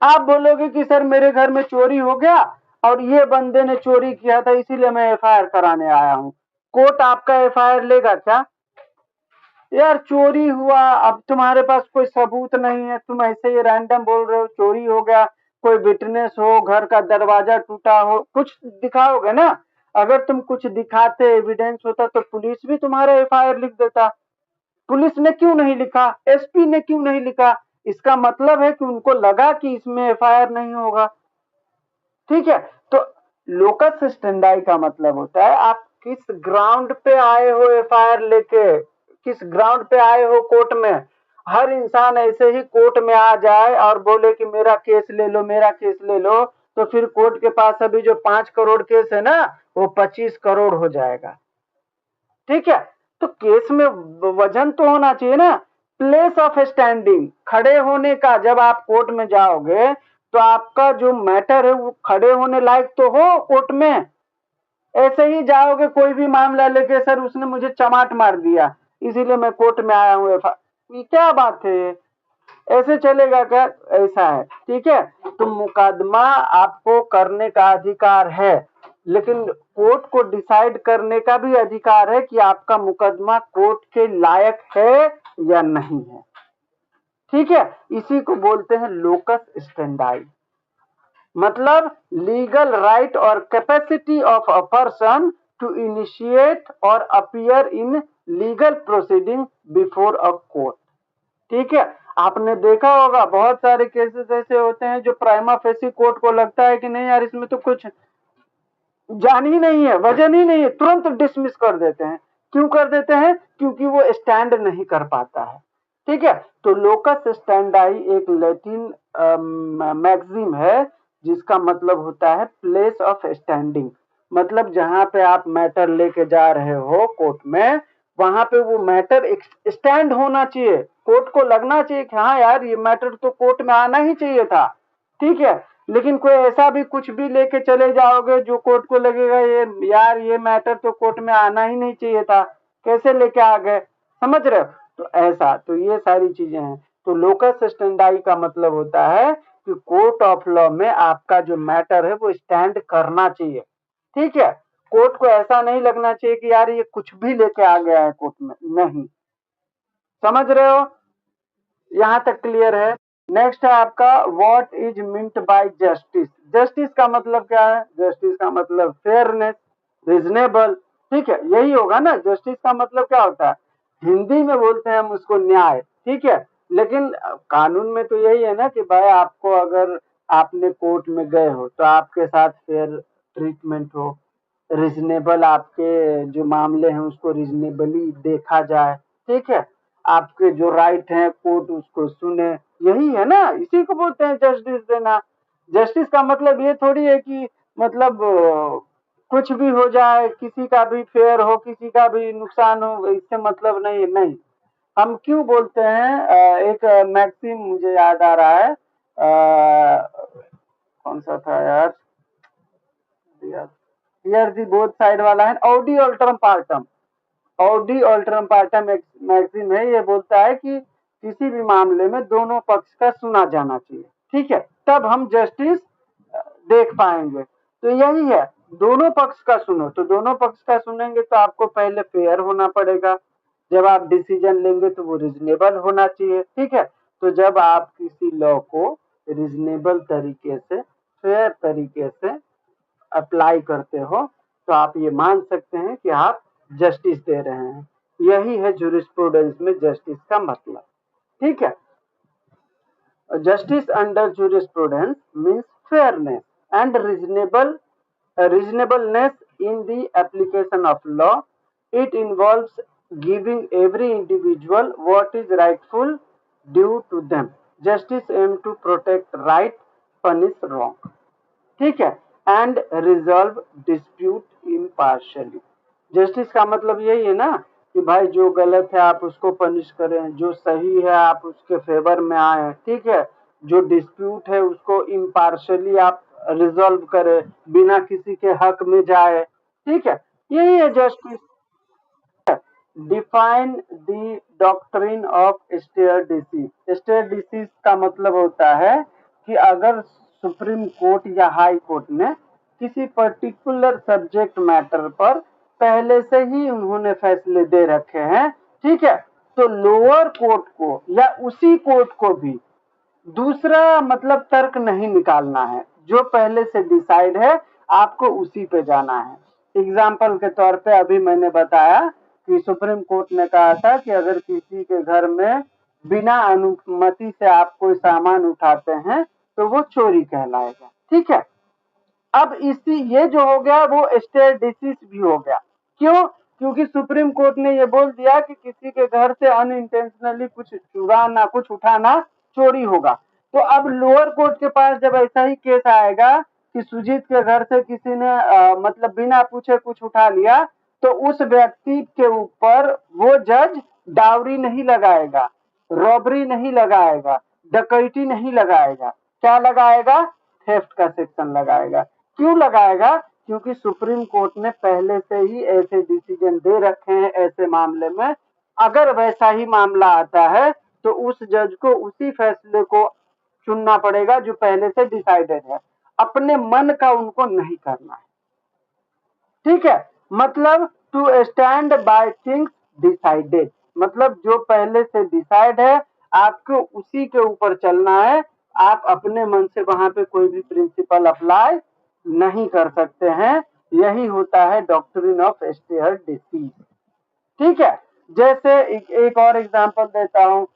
आप बोलोगे कि सर मेरे घर में चोरी हो गया और ये बंदे ने चोरी किया था इसीलिए मैं एफआईआर कराने आया हूँ, कोर्ट आपका एफआईआर लेगा क्या? यार चोरी हुआ, अब तुम्हारे पास कोई सबूत नहीं है, तुम ऐसे ही रैंडम बोल रहे हो चोरी हो गया, कोई विटनेस हो, घर का दरवाजा टूटा हो, कुछ दिखाओगे ना। अगर तुम कुछ दिखाते, एविडेंस होता तो पुलिस भी तुम्हारा एफआईआर लिख देता। पुलिस ने क्यों नहीं लिखा, एसपी ने क्यों नहीं लिखा? इसका मतलब है कि उनको लगा कि इसमें एफआईआर नहीं होगा। ठीक है, तो लोकस स्टेंडाई का मतलब होता है आप किस ग्राउंड पे आए हो एफआईआर लेके, किस ग्राउंड पे आए हो कोर्ट में। हर इंसान ऐसे ही कोर्ट में आ जाए और बोले कि मेरा केस ले लो, मेरा केस ले लो, तो फिर कोर्ट के पास अभी जो 5 करोड़ केस है ना, वो 25 करोड़ हो जाएगा। ठीक है, तो केस में वजन तो होना चाहिए ना। प्लेस ऑफ स्टैंडिंग, खड़े होने का, जब आप कोर्ट में जाओगे तो आपका जो मैटर है वो खड़े होने लायक तो हो कोर्ट में। ऐसे ही जाओगे कोई भी मामला लेके, सर उसने मुझे चमाट मार दिया इसीलिए मैं कोर्ट में आया हूँ, ये क्या बात है ये? ऐसे चलेगा क्या? ऐसा है। ठीक है, तो मुकदमा आपको करने का अधिकार है, लेकिन कोर्ट को डिसाइड करने का भी अधिकार है कि आपका मुकदमा कोर्ट के लायक है या नहीं है। ठीक है, इसी को बोलते हैं लोकस स्टेंडाई, मतलब लीगल राइट और capacity of a person to initiate और appear in legal proceeding before a court. ठीक है, आपने देखा होगा बहुत सारे केसेस ऐसे होते हैं जो प्राइमा फेसी कोर्ट को लगता है कि नहीं यार इसमें तो कुछ जान ही नहीं है, वजन ही नहीं है, तुरंत डिसमिस कर देते हैं। क्यों कर देते हैं? क्योंकि वो स्टैंड नहीं कर पाता है। ठीक है, तो लोकस स्टैंडाई एक लैटिन मैक्सिम है जिसका मतलब होता है प्लेस ऑफ स्टैंडिंग, मतलब जहां पे आप मैटर लेके जा रहे हो कोर्ट में, वहां पे वो मैटर स्टैंड होना चाहिए, कोर्ट को लगना चाहिए कि हाँ यार ये मैटर तो कोर्ट में आना ही चाहिए था। ठीक है, लेकिन कोई ऐसा भी कुछ भी लेके चले जाओगे जो कोर्ट को लगेगा ये यार ये मैटर तो कोर्ट में आना ही नहीं चाहिए था, कैसे लेके आ गए, समझ रहे हो? तो ऐसा, तो ये सारी चीजें हैं। तो लोकस स्टेंडाई का मतलब होता है कि कोर्ट ऑफ लॉ में आपका जो मैटर है वो स्टैंड करना चाहिए। ठीक है, कोर्ट को ऐसा नहीं लगना चाहिए कि यार ये कुछ भी लेके आ गया है कोर्ट में, नहीं। समझ रहे हो? यहां तक क्लियर है? नेक्स्ट है आपका what is meant bye justice. Justice का मतलब क्या है? जस्टिस का मतलब फेयरनेस, रीजनेबल। ठीक है, यही होगा ना। जस्टिस का मतलब क्या होता है? हिंदी में बोलते हैं हम उसको न्याय। ठीक है, लेकिन कानून में तो यही है ना कि भाई आपको अगर आपने कोर्ट में गए हो तो आपके साथ फेयर ट्रीटमेंट हो, रीजनेबल आपके जो मामले हैं उसको रीजनेबली देखा जाए। ठीक है, आपके जो राइट हैं कोर्ट उसको सुने, यही है ना, इसी को बोलते हैं जस्टिस देना। जस्टिस का मतलब ये थोड़ी है कि मतलब कुछ भी हो जाए, किसी का भी फेयर हो, किसी का भी नुकसान हो, इससे मतलब नहीं है, नहीं। हम क्यों बोलते हैं एक मैक्सिम मुझे याद आ रहा है, कौन सा था यार, हियर दी बोथ साइड वाला है, audi alteram partem. Audi alteram partem maxim है, ये बोलता है कि किसी भी मामले में दोनों पक्ष का सुना जाना चाहिए। ठीक है, तब हम जस्टिस देख पाएंगे। तो यही है, दोनों पक्ष का सुनो। तो दोनों पक्ष का सुनेंगे तो आपको पहले फेयर होना पड़ेगा, जब आप डिसीजन लेंगे तो वो रिजनेबल होना चाहिए। ठीक है, तो जब आप किसी लॉ को रिजनेबल तरीके से, फेयर तरीके से अप्लाई करते हो तो आप ये मान सकते हैं कि आप जस्टिस दे रहे हैं। यही है जूरिस्प्रूडेंस में जस्टिस का मतलब। ठीक है, justice under jurisprudence means fairness and reasonableness in the application of law. It involves giving every individual what is rightful due to them. Justice aims to protect right, punish wrong. ठीक है, and resolve dispute impartially. Justice का मतलब यही है ना कि भाई जो गलत है आप उसको पनिश करें, जो सही है आप उसके फेवर में आए। ठीक है, जो डिस्प्यूट है उसको इम्पार्शियली आप रिजॉल्व करें, बिना किसी के हक में जाए। ठीक है, यही है justice. Define the doctrine of stare decisis. Stare decisis का मतलब होता है कि अगर सुप्रीम कोर्ट या हाई कोर्ट ने किसी पर्टिकुलर सब्जेक्ट मैटर पर पहले से ही उन्होंने फैसले दे रखे हैं, ठीक है, तो लोअर कोर्ट को या उसी कोर्ट को भी दूसरा मतलब तर्क नहीं निकालना है, जो पहले से डिसाइड है आपको उसी पे जाना है। एग्जाम्पल के तौर पे अभी मैंने बताया कि सुप्रीम कोर्ट ने कहा था कि अगर किसी के घर में बिना अनुमति से आप कोई सामान उठाते हैं तो वो चोरी कहलाएगा। ठीक है, अब इसी ये जो हो गया वो स्टे डिसीज भी हो गया। क्यों? क्योंकि सुप्रीम कोर्ट ने ये बोल दिया कि किसी के घर से अनइंटेंशनली कुछ चुराना, कुछ उठाना चोरी होगा। तो अब लोअर कोर्ट के पास जब ऐसा ही केस आएगा कि सुजीत के घर से किसी ने मतलब बिना पूछे कुछ उठा लिया, तो उस व्यक्ति के ऊपर वो जज डावरी नहीं लगाएगा, रॉबरी नहीं लगाएगा, डकैती नहीं लगाएगा, क्या लगाएगा? थेफ्ट का सेक्शन लगाएगा। क्यों लगाएगा? क्योंकि सुप्रीम कोर्ट ने पहले से ही ऐसे डिसीजन दे रखे हैं ऐसे मामले में। अगर वैसा ही मामला आता है तो उस जज को उसी फैसले को चुनना पड़ेगा जो पहले से डिसाइडेड है, अपने मन का उनको नहीं करना है। ठीक है, मतलब to stand by things decided, मतलब जो पहले से डिसाइड है आपको उसी के ऊपर चलना है। आप अपने मन से वहां पे कोई भी प्रिंसिपल अप्लाई नहीं कर सकते हैं। यही होता है डॉक्ट्रिन ऑफ स्टे डिसीज। ठीक है, जैसे एक और एग्जांपल देता हूं।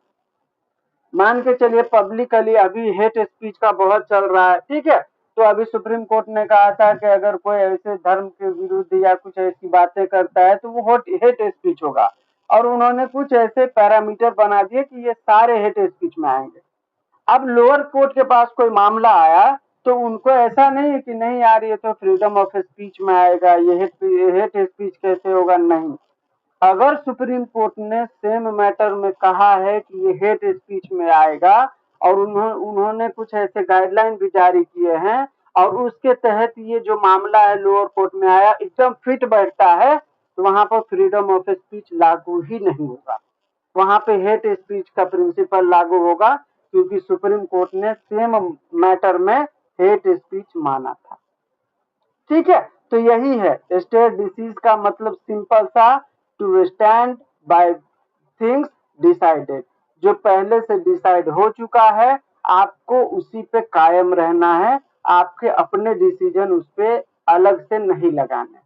मान के चलिए पब्लिकली अभी हेट स्पीच का बहुत चल रहा है। ठीक है, तो अभी सुप्रीम कोर्ट ने कहा था कि अगर कोई ऐसे धर्म के विरुद्ध या कुछ ऐसी बातें करता है तो वो हेट स्पीच होगा, और उन्होंने कुछ ऐसे पैरामीटर बना दिए कि ये सारे हेट स्पीच में आएंगे। अब लोअर कोर्ट के पास कोई मामला आया तो उनको ऐसा नहीं है कि नहीं यार ये तो फ्रीडम ऑफ स्पीच में आएगा, ये हेट स्पीच कैसे होगा, नहीं। अगर सुप्रीम कोर्ट ने सेम मैटर में कहा है कि ये हेट स्पीच में आएगा और उन्होंने कुछ ऐसे गाइडलाइन भी जारी किए हैं और उसके तहत ये जो मामला है लोअर कोर्ट में आया एकदम फिट बैठता है, तो वहां पर फ्रीडम ऑफ स्पीच लागू ही नहीं होगा, वहां पे हेट स्पीच का प्रिंसिपल लागू होगा, क्योंकि सुप्रीम कोर्ट ने सेम मैटर में हेट स्पीच माना था। ठीक है, तो यही है स्टे डिसीज का मतलब, सिंपल सा, to stand by things decided, जो पहले से डिसाइड हो चुका है आपको उसी पे कायम रहना है, आपके अपने डिसीजन उस पे अलग से नहीं लगाने।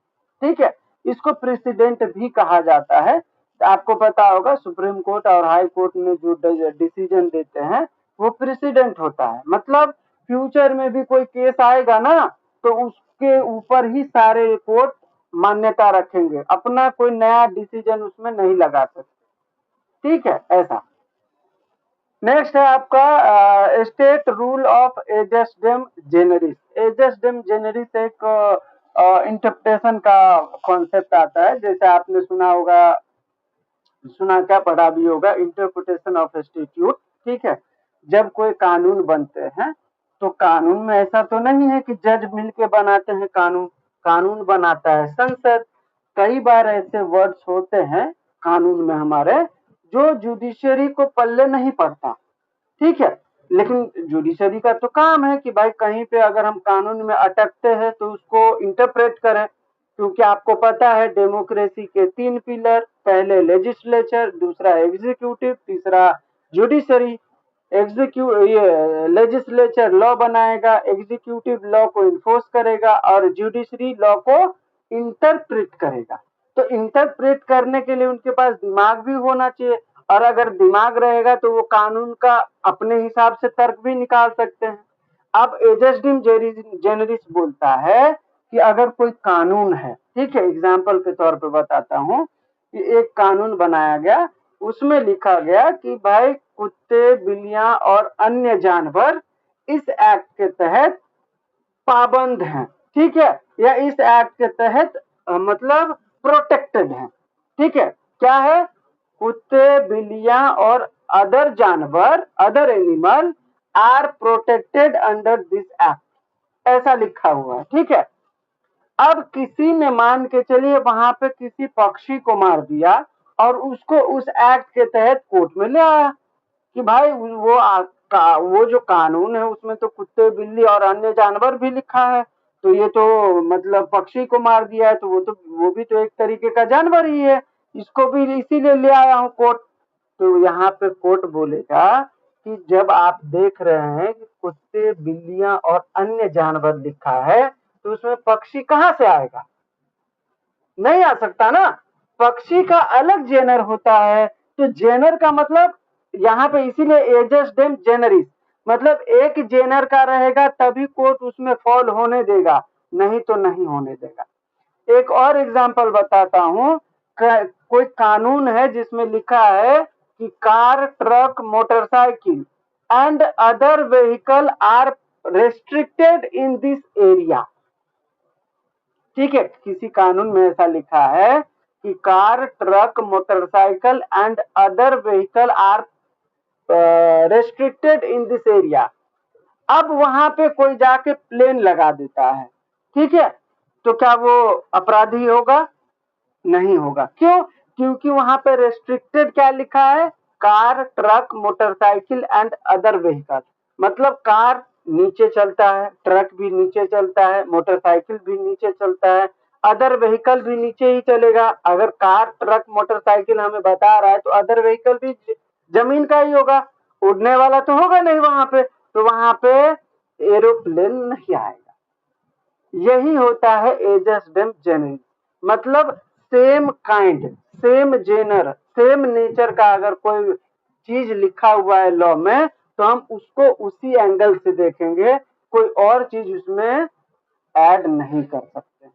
ठीक है, इसको प्रेसिडेंट भी कहा जाता है। आपको पता होगा सुप्रीम कोर्ट और हाई कोर्ट में जो डिसीजन देते हैं वो प्रेसिडेंट होता है, मतलब फ्यूचर में भी कोई केस आएगा ना तो उसके ऊपर ही सारे कोर्ट मान्यता रखेंगे, अपना कोई नया डिसीजन उसमें नहीं लगा सकते। ठीक है, ऐसा। नेक्स्ट है आपका state rule of ejusdem generis. Ejusdem generis एक इंटरप्रिटेशन का कॉन्सेप्ट आता है, जैसे आपने सुना होगा, सुना क्या पढ़ा भी होगा, इंटरप्रिटेशन ऑफ स्टैट्यूट। ठीक है, जब कोई कानून बनते हैं तो कानून में ऐसा तो नहीं है कि जज मिलके बनाते हैं कानून, कानून बनाता है संसद। कई बार ऐसे वर्ड्स होते हैं कानून में हमारे जो जुडिशरी को पल्ले नहीं पड़ता। ठीक है, लेकिन जुडिशरी का तो काम है कि भाई कहीं पे अगर हम कानून में अटकते हैं तो उसको इंटरप्रेट करें, क्योंकि आपको पता है डेमोक्रेसी के 3 पिलर, पहले लेजिस्लेचर, दूसरा एग्जीक्यूटिव, तीसरा जुडिशरी। लेजिस्लेचर लॉ बनाएगा, एग्जीक्यूटिव लॉ को इन्फोर्स करेगा और जुडिशरी लॉ को इंटरप्रेट करेगा। तो इंटरप्रेट करने के लिए उनके पास दिमाग भी होना चाहिए, और अगर दिमाग रहेगा तो वो कानून का अपने हिसाब से तर्क भी निकाल सकते हैं। अब एजेस्डिम जेनरिस बोलता है कि अगर कोई कानून है, ठीक है, एग्जाम्पल के तौर पे बताता हूँ कि एक कानून बनाया गया, उसमें लिखा गया कि भाई कुत्ते, बिल्लियां और अन्य जानवर इस एक्ट के तहत पाबंद हैं। ठीक है, या इस एक्ट के तहत मतलब प्रोटेक्टेड हैं। ठीक है, क्या है? कुत्ते, बिल्लियां और अदर जानवर, other animal are protected under this act, ऐसा लिखा हुआ है। ठीक है, अब किसी ने मान के चलिए वहां पे किसी पक्षी को मार दिया और उसको उस एक्ट के तहत कोर्ट में ले आया कि भाई वो जो कानून है उसमें तो कुत्ते, बिल्ली और अन्य जानवर भी लिखा है, तो ये तो मतलब पक्षी को मार दिया है, तो वो भी तो एक तरीके का जानवर ही है, इसको भी इसीलिए ले आया हूँ कोर्ट। तो यहाँ पे कोर्ट बोलेगा कि जब आप देख रहे हैं कि कुत्ते, बिल्लियां और अन्य जानवर लिखा है तो उसमें पक्षी कहाँ से आएगा? नहीं आ सकता ना। पक्षी का अलग जेनर होता है। तो जेनर का मतलब यहाँ पे इसीलिए एजेस देम जेनरिस, मतलब एक जेनर का रहेगा तभी कोर्ट उसमें फॉल होने देगा, नहीं तो नहीं होने देगा। एक और एग्जांपल बताता हूँ। कोई कानून है जिसमें लिखा है कि car, truck, motorcycle and other vehicle are restricted in this area. ठीक है, किसी कानून में ऐसा लिखा है कि car, truck, motorcycle and other vehicle are restricted in this area. अब वहां पे कोई जाके प्लेन लगा देता है, ठीक है, तो क्या वो अपराधी होगा? नहीं होगा। क्यों? क्योंकि वहां पे रेस्ट्रिक्टेड क्या लिखा है? Car, truck, motorcycle and other vehicle. मतलब कार नीचे चलता है, ट्रक भी नीचे चलता है, मोटरसाइकिल भी नीचे चलता है, अदर व्हीकल भी नीचे ही चलेगा। अगर कार, ट्रक, मोटरसाइकिल हमें बता रहा है तो अदर व्हीकल भी जमीन का ही होगा, उड़ने वाला तो होगा नहीं वहां पे, तो वहां पे एरोप्लेन नहीं आएगा। यही होता है एजस डेम जेनरिस, मतलब same kind, same genre, same nature का अगर कोई चीज लिखा हुआ है लॉ में तो हम उसको उसी एंगल से देखेंगे, कोई और चीज उसमें ऐड नहीं कर सकते।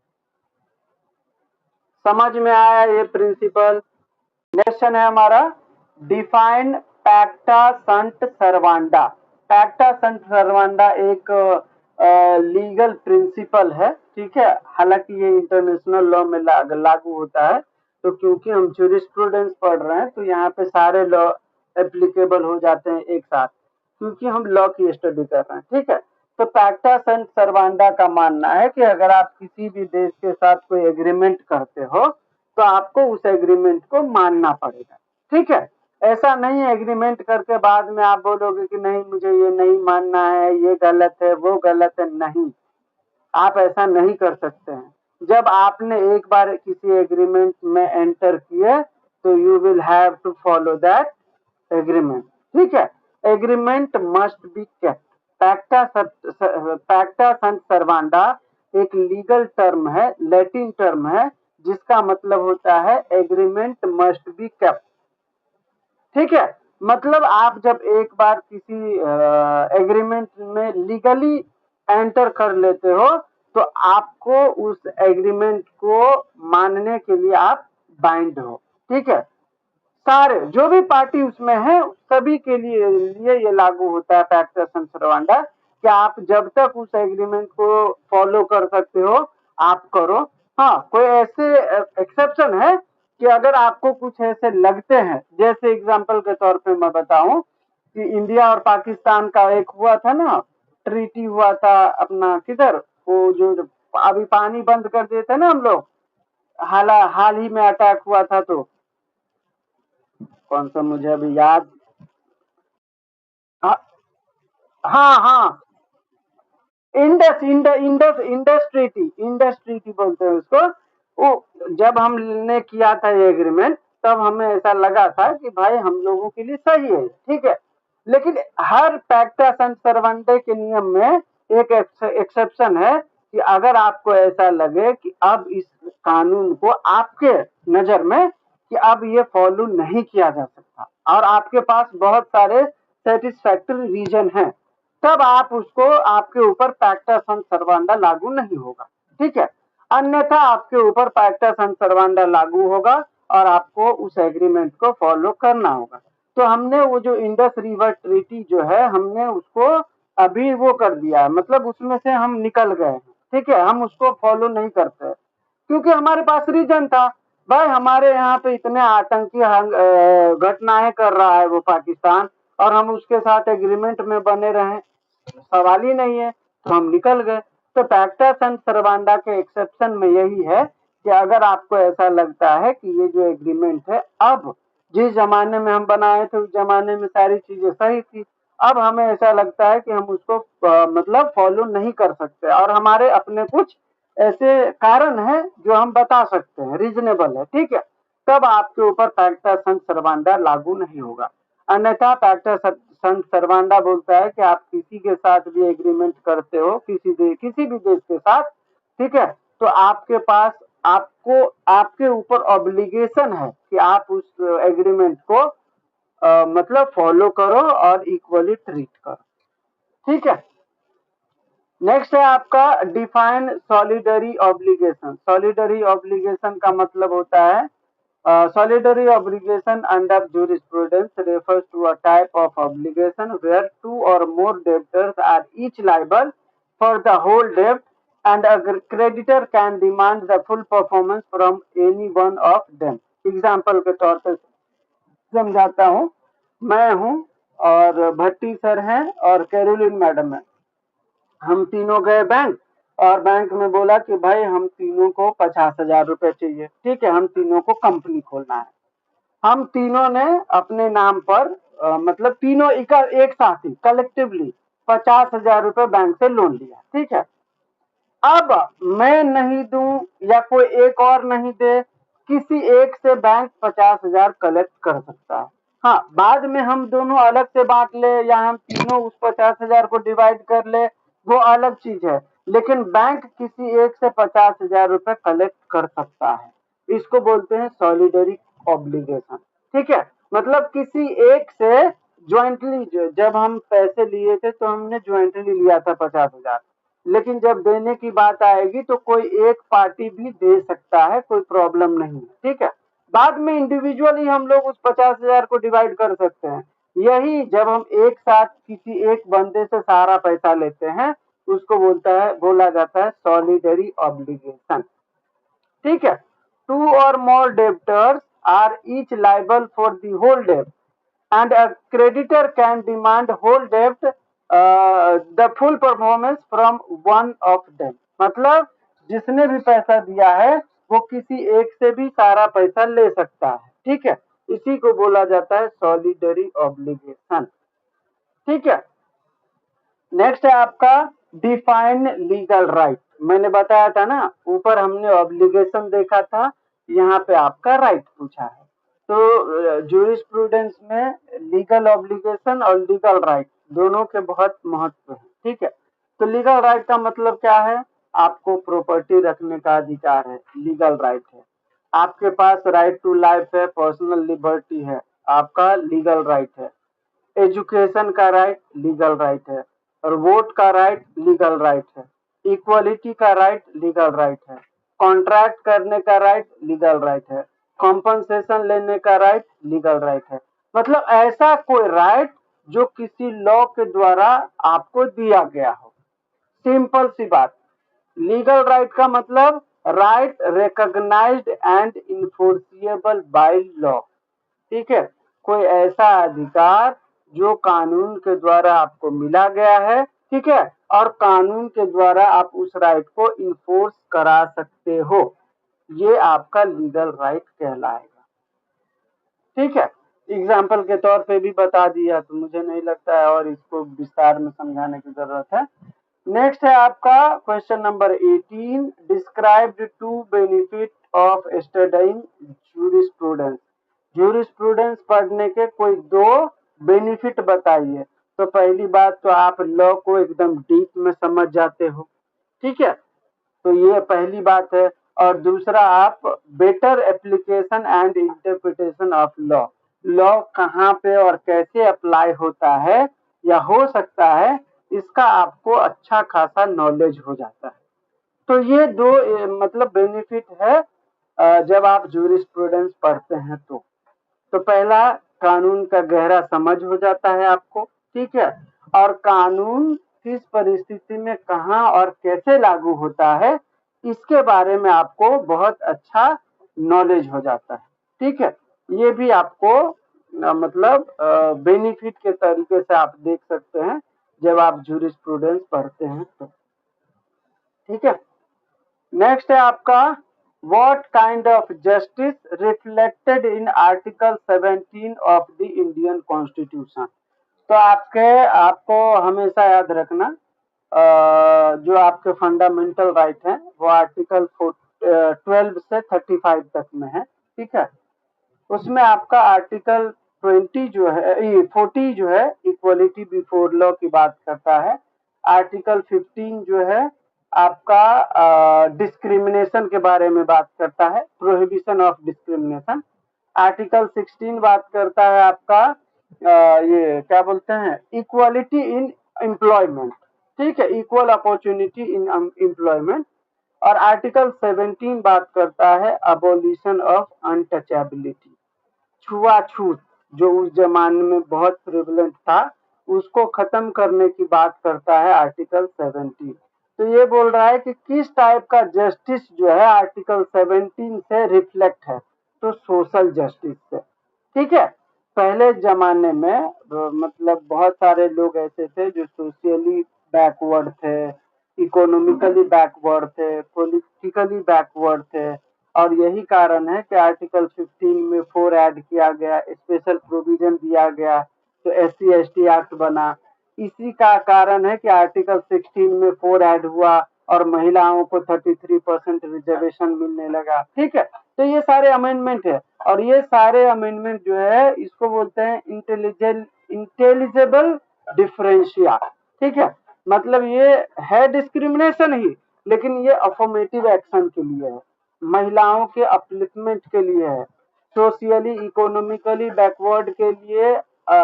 समझ में आया ये प्रिंसिपल? क्वेश्चन है हमारा, डिफाइन पैक्टा संट सर्वांडा। पैक्टा संट सर्वांडा एक लीगल प्रिंसिपल है, ठीक है, हालांकि ये इंटरनेशनल लॉ में लागू होता है, तो क्योंकि हम ज्यूरिस्प्रूडेंस पढ़ रहे हैं तो यहाँ पे सारे लॉ एप्लीकेबल हो जाते हैं एक साथ, क्योंकि हम लॉ की स्टडी कर रहे हैं, ठीक है। तो पैक्टा संट सर्वांडा का मानना है कि अगर आप किसी भी देश के साथ कोई एग्रीमेंट करते हो तो आपको उस एग्रीमेंट को मानना पड़ेगा, ठीक है। ऐसा नहीं है एग्रीमेंट करके बाद में आप बोलोगे कि नहीं मुझे ये नहीं मानना है, ये गलत है, वो गलत है, नहीं, आप ऐसा नहीं कर सकते हैं। जब आपने एक बार किसी एग्रीमेंट में एंटर किए तो you will have to follow that agreement, ठीक है। Agreement must be kept. Pacta sunt servanda एक लीगल टर्म है, लैटिन टर्म है, जिसका मतलब होता है एग्रीमेंट मस्ट बी केप्ट, ठीक है। मतलब आप जब एक बार किसी एग्रीमेंट में लीगली एंटर कर लेते हो तो आपको उस एग्रीमेंट को मानने के लिए आप बाइंड हो, ठीक है। सारे जो भी पार्टी उसमें है सभी के लिए ये लागू होता है पैक्टा संट सर्वांडा, कि आप जब तक उस एग्रीमेंट को फॉलो कर सकते हो आप करो। हाँ, कोई ऐसे एक्सेप्शन है कि अगर आपको कुछ ऐसे लगते हैं, जैसे एग्जांपल के तौर पे मैं बताऊं कि इंडिया और पाकिस्तान का एक हुआ था ना, ट्रीटी हुआ था अपना, किधर वो जो अभी पानी बंद कर देते ना हम लोग, हाल ही में अटैक हुआ था, तो कौन सा मुझे अभी याद, हाँ हाँ हाँ, इंडस ट्रीटी बोलते हैं उसको। वो जब हमने किया था ये एग्रीमेंट तब हमें ऐसा लगा था कि भाई हम लोगों के लिए सही है, ठीक है। लेकिन हर पैक्टा संट सर्वांडा के नियम में एक एक्सेप्शन है कि अगर आपको ऐसा लगे कि अब इस कानून को आपके नजर में कि अब ये फॉलो नहीं किया जा सकता और आपके पास बहुत सारे सेटिस्फैक्टरी रीजन हैं, तब आप उसको, आपके ऊपर पैक्टा संट सर्वांडा लागू नहीं होगा, ठीक है। अन्यथा आपके ऊपर पैक्टा संट सर्वांडा लागू होगा और आपको उस एग्रीमेंट को फॉलो करना होगा। तो हमने वो जो इंडस रिवर ट्रीटी जो है हमने उसको अभी वो कर दिया, मतलब उसमें से हम निकल गए हैं, ठीक है, हम उसको फॉलो नहीं करते क्योंकि हमारे पास रीजन था, भाई हमारे यहाँ पे इतने आतंकी घटनाएं कर रहा है वो पाकिस्तान और हम उसके साथ एग्रीमेंट में बने रहे, सवाल ही नहीं है, तो हम निकल गए। तो पैक्टा संट सर्वांडा के एक्सेप्शन में यही है कि अगर आपको ऐसा लगता है कि ये जो एग्रीमेंट है, अब जिस जमाने में हम बनाए थे उस जमाने में सारी चीजें सही थी, अब हमें ऐसा लगता है कि हम उसको मतलब फॉलो नहीं कर सकते और हमारे अपने कुछ ऐसे कारण है जो हम बता सकते हैं, रीजनेबल है, ठीक है। तब आपके ऊपर पैक्टा संघ सर्वांडा लागू नहीं होगा। अन्यथा पैक्टा संघ सर्वांडा बोलता है कि आप किसी के साथ भी एग्रीमेंट करते हो, किसी भी देश के साथ, ठीक है, तो आपके पास आपको आपके ऊपर ऑब्लिगेशन है कि आप उस एग्रीमेंट को मतलब फॉलो करो और इक्वली ट्रीट करो, ठीक है। नेक्स्ट है आपका डिफाइन सॉलिडरी ऑब्लिगेशन। सॉलिडरी ऑब्लिगेशन का मतलब होता है solidary obligation under jurisprudence refers to a type of obligation where two or more debtors are each liable for the whole debt and a creditor can demand the full performance from any one of them. Example के तौर पर समझाता हूँ। मैं हूँ और भट्टी sir हैं और कैरोलिन मैडम है। हम तीनों गए बैंक और बैंक में बोला कि भाई हम तीनों को 50,000 रुपए चाहिए, ठीक है, हम तीनों को कंपनी खोलना है। हम तीनों ने अपने नाम पर मतलब तीनों एक साथ ही कलेक्टिवली 50,000 रुपए बैंक से लोन लिया, ठीक है। अब मैं नहीं दूं या कोई एक और नहीं दे, किसी एक से बैंक 50,000 कलेक्ट कर सकता है। हाँ, बाद में हम दोनों अलग से बांट ले या हम तीनों उस 50,000 को डिवाइड कर ले, वो अलग चीज है, लेकिन बैंक किसी एक से 50,000 रुपए कलेक्ट कर सकता है। इसको बोलते हैं सॉलिडरी ऑब्लिगेशन, ठीक है। मतलब किसी एक से ज्वाइंटली, जब हम पैसे लिए थे तो हमने ज्वाइंटली लिया था 50,000, लेकिन जब देने की बात आएगी तो कोई एक पार्टी भी दे सकता है, कोई प्रॉब्लम नहीं, ठीक है। बाद में इंडिविजुअली हम लोग उस 50,000 को डिवाइड कर सकते हैं। यही जब हम एक साथ किसी एक बंदे से सारा पैसा लेते हैं उसको बोला जाता है सॉलिडरी ऑब्लिगेशन, ठीक है। Two or more debtors are each liable for the whole डेब्ट and a creditor can demand whole debt the full performance from one of them। मतलब जिसने भी पैसा दिया है वो किसी एक से भी सारा पैसा ले सकता है, ठीक है। इसी को बोला जाता है सॉलिडरी ऑब्लिगेशन, ठीक है। नेक्स्ट है आपका डिफाइन लीगल राइट। मैंने बताया था ना, ऊपर हमने ऑब्लिगेशन देखा था, यहाँ पे आपका राइट पूछा है। तो जूरिस्प्रूडेंस में लीगल ऑब्लिगेशन और लीगल राइट दोनों के बहुत महत्व है, ठीक है। तो लीगल राइट का मतलब क्या है? आपको प्रॉपर्टी रखने का अधिकार है, लीगल राइट है। आपके पास राइट टू लाइफ है, पर्सनल लिबर्टी है, आपका लीगल राइट है। एजुकेशन का राइट लीगल राइट है, और वोट का राइट लीगल राइट है, इक्वलिटी का राइट लीगल राइट है, कॉन्ट्रैक्ट करने का राइट लीगल राइट है, कॉम्पनसेशन लेने का राइट लीगल राइट है। मतलब ऐसा कोई राइट जो किसी लॉ के द्वारा आपको दिया गया हो। सिंपल सी बात, लीगल राइट का मतलब right recognised and enforceable by law, ठीक है। कोई ऐसा अधिकार जो कानून के द्वारा आपको मिला गया है, ठीक है, और कानून के द्वारा आप उस राइट को इन्फोर्स करा सकते हो, ये आपका लीगल राइट कहलाएगा, ठीक है। एग्जाम्पल के तौर पे भी बता दिया तो मुझे नहीं लगता है और इसको विस्तार में समझाने की जरूरत है। नेक्स्ट है आपका question number 18, describe two benefit of studying jurisprudence. Jurisprudence पढ़ने के कोई दो बेनिफिट बताइए। तो पहली बात तो आप लॉ को एकदम डीप में समझ जाते हो, ठीक है, तो ये पहली बात है। और दूसरा, आप better application and interpretation of law, law कहाँ पे और कैसे अप्लाई होता है या हो सकता है, इसका आपको अच्छा खासा नॉलेज हो जाता है। तो ये दो मतलब बेनिफिट है जब आप जूरिस्प्रूडेंस पढ़ते हैं तो पहला, कानून का गहरा समझ हो जाता है आपको, ठीक है, और कानून किस परिस्थिति में कहाँ और कैसे लागू होता है इसके बारे में आपको बहुत अच्छा नॉलेज हो जाता है, ठीक है। ये भी आपको मतलब बेनिफिट के तरीके से आप देख सकते हैं जब आप जूरिस्प्रूडेंस पढ़ते हैं तो, ठीक है। नेक्स्ट है आपका what kind of justice reflected in article 17 of the Indian constitution. तो आपको हमेशा याद रखना जो आपके फंडामेंटल राइट हैं वो आर्टिकल 12 से 35 तक में है, ठीक है। उसमें आपका आर्टिकल 20 जो है 40 जो है इक्वलिटी बिफोर लॉ की बात करता है। आर्टिकल 15 जो है आपका डिस्क्रिमिनेशन के बारे में बात करता है, प्रोहिबिशन ऑफ डिस्क्रिमिनेशन। आर्टिकल 16 बात करता है आपका ये क्या बोलते हैं, इक्वालिटी इन एम्प्लॉयमेंट, ठीक है, इक्वल अपॉर्चुनिटी इन एम्प्लॉयमेंट। और आर्टिकल 17 बात करता है अबोलिशन ऑफ अनटचेबिलिटी, छुआछूत जो उस जमाने में बहुत प्रिवलेंट था, उसको खत्म करने की बात करता है आर्टिकल 17। तो ये बोल रहा है कि किस टाइप का जस्टिस जो है आर्टिकल 17 से रिफ्लेक्ट है, तो सोशल जस्टिस से, ठीक है। पहले जमाने में मतलब बहुत सारे लोग ऐसे थे जो सोशली बैकवर्ड थे, इकोनॉमिकली बैकवर्ड थे, पॉलिटिकली बैकवर्ड थे, और यही कारण है कि आर्टिकल 15 में 4 ऐड किया गया, स्पेशल प्रोविजन दिया गया, तो SC/ST एक्ट बना। इसी का कारण है कि आर्टिकल 16 में 4 ऐड हुआ और महिलाओं को 33% रिजर्वेशन मिलने लगा, ठीक है। तो ये सारे अमेंडमेंट है, और ये सारे अमेंडमेंट जो है इसको बोलते हैं इंटेलिजेबल डिफरेंशिया, ठीक है। मतलब ये है डिस्क्रिमिनेशन ही, लेकिन ये अफर्मेटिव एक्शन के लिए है, महिलाओं के अपलिफ्टमेंट के लिए है, सोशली इकोनॉमिकली बैकवर्ड के लिए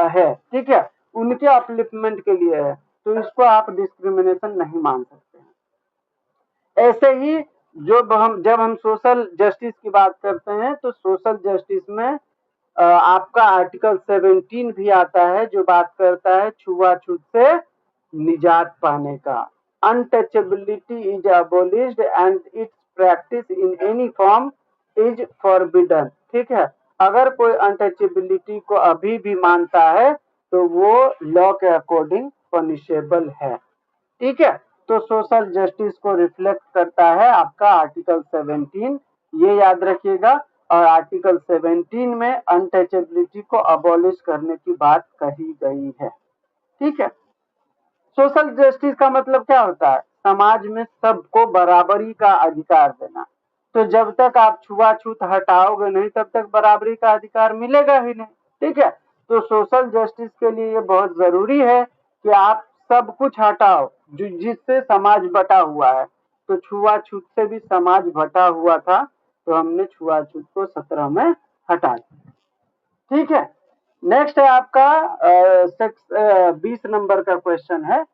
है, ठीक है, उनके अपलिफ्टमेंट के लिए है, तो इसको आप डिस्क्रिमिनेशन नहीं मान सकते हैं। ऐसे ही जब हम सोशल जस्टिस की बात करते हैं तो सोशल जस्टिस में आपका आर्टिकल 17 भी आता है जो बात करता है छुआछूत से निजात पाने का। Untouchability is abolished and it's practice in any form is forbidden, ठीक है। अगर कोई अनटचेबिलिटी को अभी भी मानता है तो वो लॉ के अकॉर्डिंग पनिशेबल है, ठीक है। तो सोशल जस्टिस को रिफ्लेक्ट करता है आपका आर्टिकल 17, ये याद रखिएगा। और आर्टिकल 17 में अनटचेबिलिटी को अबॉलिश करने की बात कही गई है, ठीक है। सोशल जस्टिस का मतलब क्या होता है, समाज में सबको बराबरी का अधिकार देना। तो जब तक आप छुआछूत हटाओगे नहीं तब तक बराबरी का अधिकार मिलेगा ही नहीं, ठीक है। तो सोशल जस्टिस के लिए ये बहुत जरूरी है कि आप सब कुछ हटाओ जिससे समाज बटा हुआ है। तो छुआछूत से भी समाज बटा हुआ था, तो हमने छुआछूत को 17 में हटा दिया, ठीक है। नेक्स्ट है आपका 20 नंबर का क्वेश्चन है,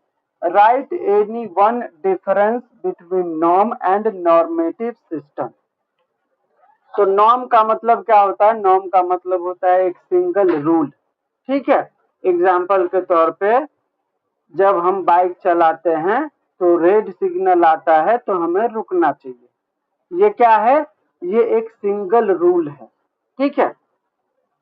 right any one difference between norm and normative system. तो नॉर्म का मतलब क्या होता है, नॉर्म का मतलब होता है एक सिंगल रूल, ठीक है। एग्जाम्पल के तौर पे जब हम बाइक चलाते हैं तो रेड सिग्नल आता है तो हमें रुकना चाहिए, ये क्या है, ये एक सिंगल रूल है, ठीक है।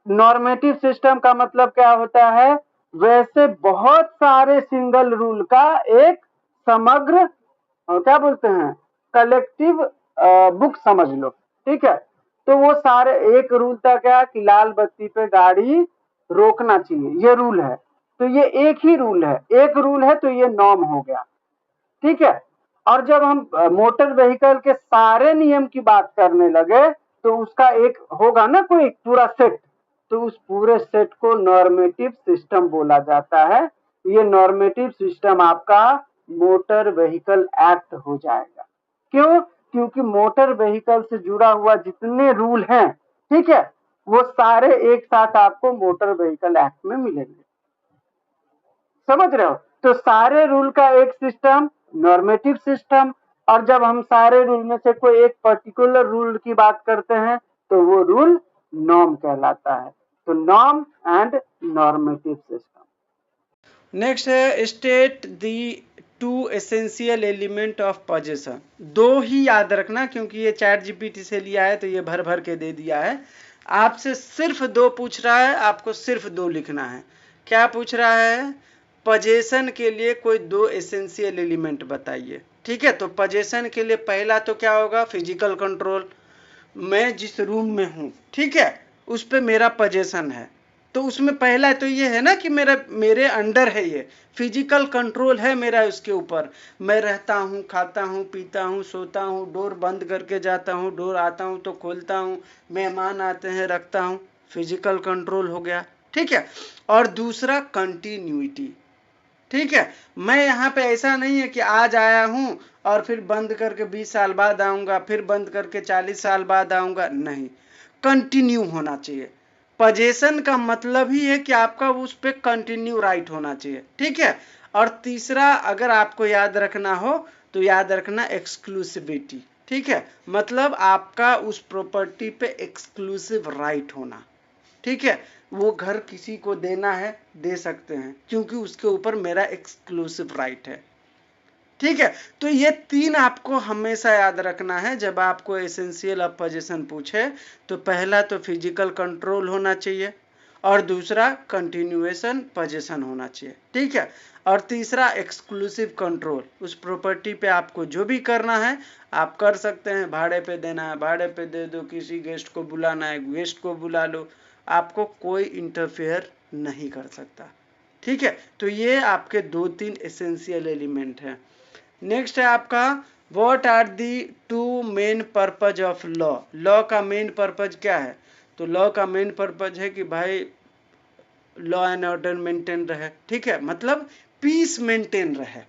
नॉर्मेटिव सिस्टम का मतलब क्या होता है, वैसे बहुत सारे सिंगल रूल का एक समग्र क्या बोलते हैं, कलेक्टिव बुक समझ लो, ठीक है। तो वो सारे एक रूल था क्या कि लाल बत्ती पे गाड़ी रोकना चाहिए, ये रूल है। तो ये एक ही रूल है, एक रूल है, तो ये नॉर्म हो गया, ठीक है। और जब हम मोटर व्हीकल के सारे नियम की बात करने लगे तो उसका एक होगा ना कोई पूरा सेट, तो उस पूरे सेट को नॉर्मेटिव सिस्टम बोला जाता है। ये नॉर्मेटिव सिस्टम आपका मोटर व्हीकल एक्ट हो जाएगा। क्यों, क्योंकि मोटर व्हीकल से जुड़ा हुआ जितने रूल हैं, ठीक है, वो सारे एक साथ आपको मोटर व्हीकल एक्ट में मिलेंगे, समझ रहे हो। तो सारे रूल का एक सिस्टम नॉर्मेटिव सिस्टम, और जब हम सारे रूल में से कोई एक पर्टिकुलर रूल की बात करते हैं तो वो रूल नॉर्म कहलाता है। तो norm and normative system. Next है state the two essential element of possession. दो ही याद रखना क्योंकि ये ChatGPT से लिया है तो ये भर भर के दे दिया है। आपसे सिर्फ दो पूछ रहा है, आपको सिर्फ दो लिखना है। क्या पूछ रहा है, पोजेशन के लिए कोई दो एसेंशियल एलिमेंट बताइए, ठीक है। तो पोजेशन के लिए पहला तो क्या होगा, फिजिकल कंट्रोल, मैं जिस रूम में हूँ, ठीक है, उस पे मेरा पोजेशन है, तो उसमें पहला तो ये है ना कि मेरे अंडर है, ये फिजिकल कंट्रोल है मेरा उसके ऊपर। मैं रहता हूँ, खाता हूँ, पीता हूँ, सोता हूँ, डोर बंद करके जाता हूँ, डोर आता हूँ तो खोलता हूँ, मेहमान आते हैं रखता हूँ, फिजिकल कंट्रोल हो गया, ठीक है। और दूसरा कंटिन्यूटी, ठीक है। मैं यहाँ पे ऐसा नहीं है कि आज आया हूँ और फिर बंद करके 20 साल बाद आऊंगा, फिर बंद करके 40 साल बाद आऊंगा, नहीं, कंटिन्यू होना चाहिए। पोजेशन का मतलब ही है कि आपका उस पर कंटिन्यू राइट होना चाहिए, ठीक है। और तीसरा अगर आपको याद रखना हो तो याद रखना एक्सक्लूसिविटी, ठीक है, मतलब आपका उस प्रॉपर्टी पे एक्सक्लूसिव राइट होना, ठीक है। वो घर किसी को देना है, दे सकते हैं, क्योंकि उसके ऊपर मेरा एक्सक्लूसिव राइट है, ठीक है। तो ये तीन आपको हमेशा याद रखना है जब आपको एसेंशियल ऑफ पोजीशन पूछे। तो पहला तो फिजिकल कंट्रोल होना चाहिए, और दूसरा कंटिन्यूएशन पोजीशन होना चाहिए, ठीक है। और तीसरा एक्सक्लूसिव कंट्रोल, उस प्रॉपर्टी पे आपको जो भी करना है आप कर सकते हैं। भाड़े पे देना है भाड़े पे दे दो, किसी गेस्ट को बुलाना है गेस्ट को बुला लो, आपको कोई इंटरफेयर नहीं कर सकता, ठीक है। तो ये आपके 2-3 एसेंशियल एलिमेंट हैं। नेक्स्ट है आपका what are the two main purpose of law. Law का मेन पर्पज क्या है? तो लॉ का मेन पर्पज है कि भाई लॉ एंड ऑर्डर मेंटेन रहे, ठीक है, मतलब पीस मेंटेन रहे,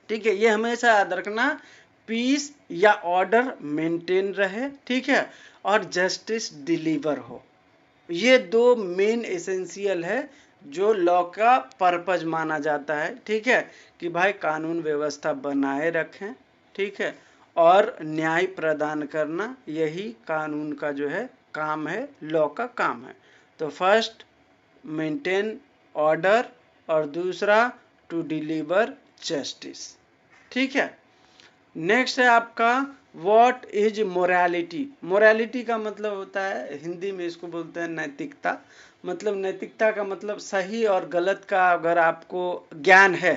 ठीक है। ये हमेशा याद रखना, पीस या ऑर्डर मेंटेन रहे, ठीक है, और जस्टिस डिलीवर हो। ये दो मेन एसेंशियल है जो लॉ का पर्पज माना जाता है, ठीक है, कि भाई कानून व्यवस्था बनाए रखें, ठीक है, और न्याय प्रदान करना, यही कानून का जो है काम है, लॉ का काम है। तो फर्स्ट मेंटेन ऑर्डर, और दूसरा टू डिलीवर जस्टिस, ठीक है। नेक्स्ट है आपका व्हाट इज मोरालिटी। मोरालिटी का मतलब होता है, हिंदी में इसको बोलते हैं नैतिकता। मतलब नैतिकता का मतलब सही और गलत का अगर आपको ज्ञान है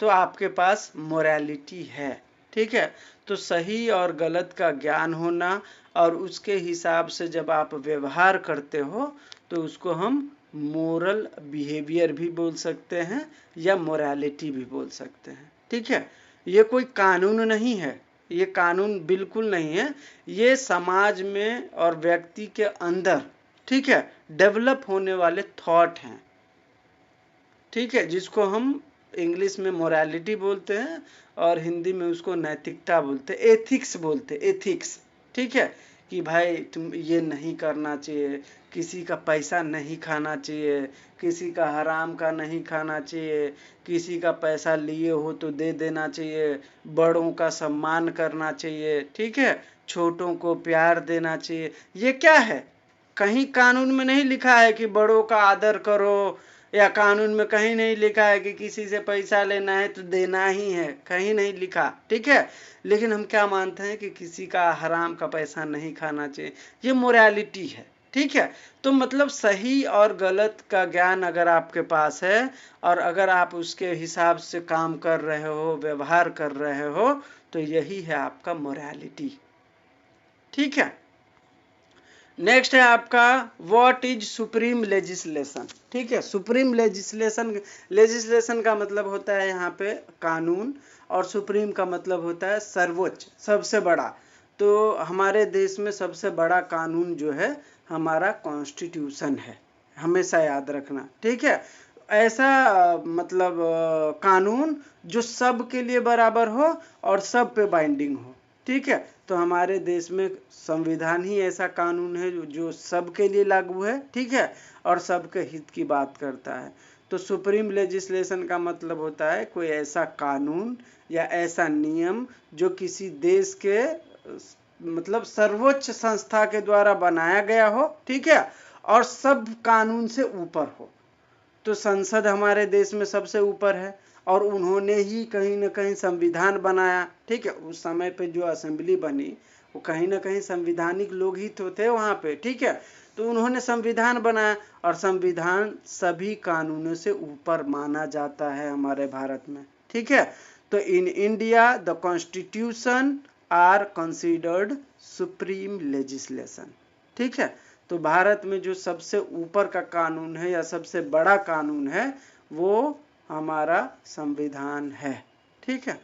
तो आपके पास मोरालिटी है, ठीक है। तो सही और गलत का ज्ञान होना, और उसके हिसाब से जब आप व्यवहार करते हो तो उसको हम मोरल बिहेवियर भी बोल सकते हैं या मोरालिटी भी बोल सकते हैं, ठीक है। ये कोई कानून नहीं है, ये कानून बिल्कुल नहीं है, ये समाज में और व्यक्ति के अंदर, ठीक है, डेवलप होने वाले थॉट हैं, ठीक है, जिसको हम इंग्लिश में मोरालिटी बोलते हैं और हिंदी में उसको नैतिकता बोलते हैं, एथिक्स बोलते हैं, एथिक्स, ठीक है, कि भाई तुम ये नहीं करना चाहिए, किसी का पैसा नहीं खाना चाहिए, किसी का हराम का नहीं खाना चाहिए, किसी का पैसा लिए हो तो दे देना चाहिए, बड़ों का सम्मान करना चाहिए, ठीक है, छोटों को प्यार देना चाहिए। ये क्या है? कहीं कानून में नहीं लिखा है कि बड़ों का आदर करो, या कानून में कहीं नहीं लिखा है कि किसी से पैसा लेना है तो देना ही है, कहीं नहीं लिखा, ठीक है। लेकिन हम क्या मानते हैं कि किसी का हराम का पैसा नहीं खाना चाहिए, ये मोरालिटी है, ठीक है। तो मतलब सही और गलत का ज्ञान अगर आपके पास है और अगर आप उसके हिसाब से काम कर रहे हो, व्यवहार कर रहे हो, तो यही है आपका मोरालिटी, ठीक है। नेक्स्ट है आपका व्हाट इज सुप्रीम लेजिस्लेशन, ठीक है। सुप्रीम लेजिस्लेशन, लेजिस्लेशन का मतलब होता है यहाँ पे कानून, और सुप्रीम का मतलब होता है सर्वोच्च, सबसे बड़ा। तो हमारे देश में सबसे बड़ा कानून जो है हमारा कॉन्स्टिट्यूशन है, हमेशा याद रखना, ठीक है। ऐसा मतलब कानून जो सब के लिए बराबर हो और सब पे बाइंडिंग हो, ठीक है। तो हमारे देश में संविधान ही ऐसा कानून है जो सबके लिए लागू है, ठीक है, और सबके हित की बात करता है। तो सुप्रीम लेजिस्लेशन का मतलब होता है कोई ऐसा कानून या ऐसा नियम जो किसी देश के मतलब सर्वोच्च संस्था के द्वारा बनाया गया हो, ठीक है, और सब कानून से ऊपर हो। तो संसद हमारे देश में सबसे ऊपर है, और उन्होंने ही कहीं ना कहीं संविधान बनाया, ठीक है। उस समय पे जो असेंबली बनी वो कहीं ना कहीं संविधानिक लोग ही तो थे वहाँ पे, ठीक है। तो उन्होंने संविधान बनाया, और संविधान सभी कानूनों से ऊपर माना जाता है हमारे भारत में, ठीक है। तो in India the constitution are considered supreme legislation, ठीक है। तो भारत में जो सबसे ऊपर का कानून है या सबसे बड़ा कानून है वो हमारा संविधान है, ठीक है।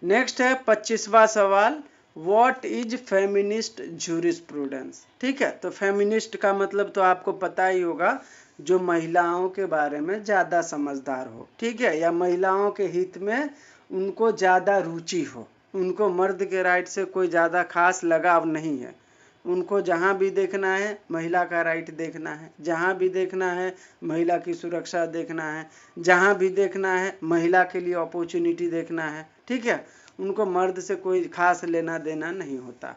नेक्स्ट है 25वां सवाल, व्हाट इज फेमिनिस्ट ज्यूरिस्प्रूडेंस। ठीक है, तो फेमिनिस्ट का मतलब तो आपको पता ही होगा, जो महिलाओं के बारे में ज़्यादा समझदार हो, ठीक है, या महिलाओं के हित में उनको ज़्यादा रुचि हो, उनको मर्द के राइट से कोई ज़्यादा खास लगाव नहीं है, उनको जहाँ भी देखना है महिला का राइट देखना है, जहाँ भी देखना है महिला की सुरक्षा देखना है, जहाँ भी देखना है महिला के लिए अपॉर्चुनिटी देखना है। ठीक है, उनको मर्द से कोई खास लेना देना नहीं होता।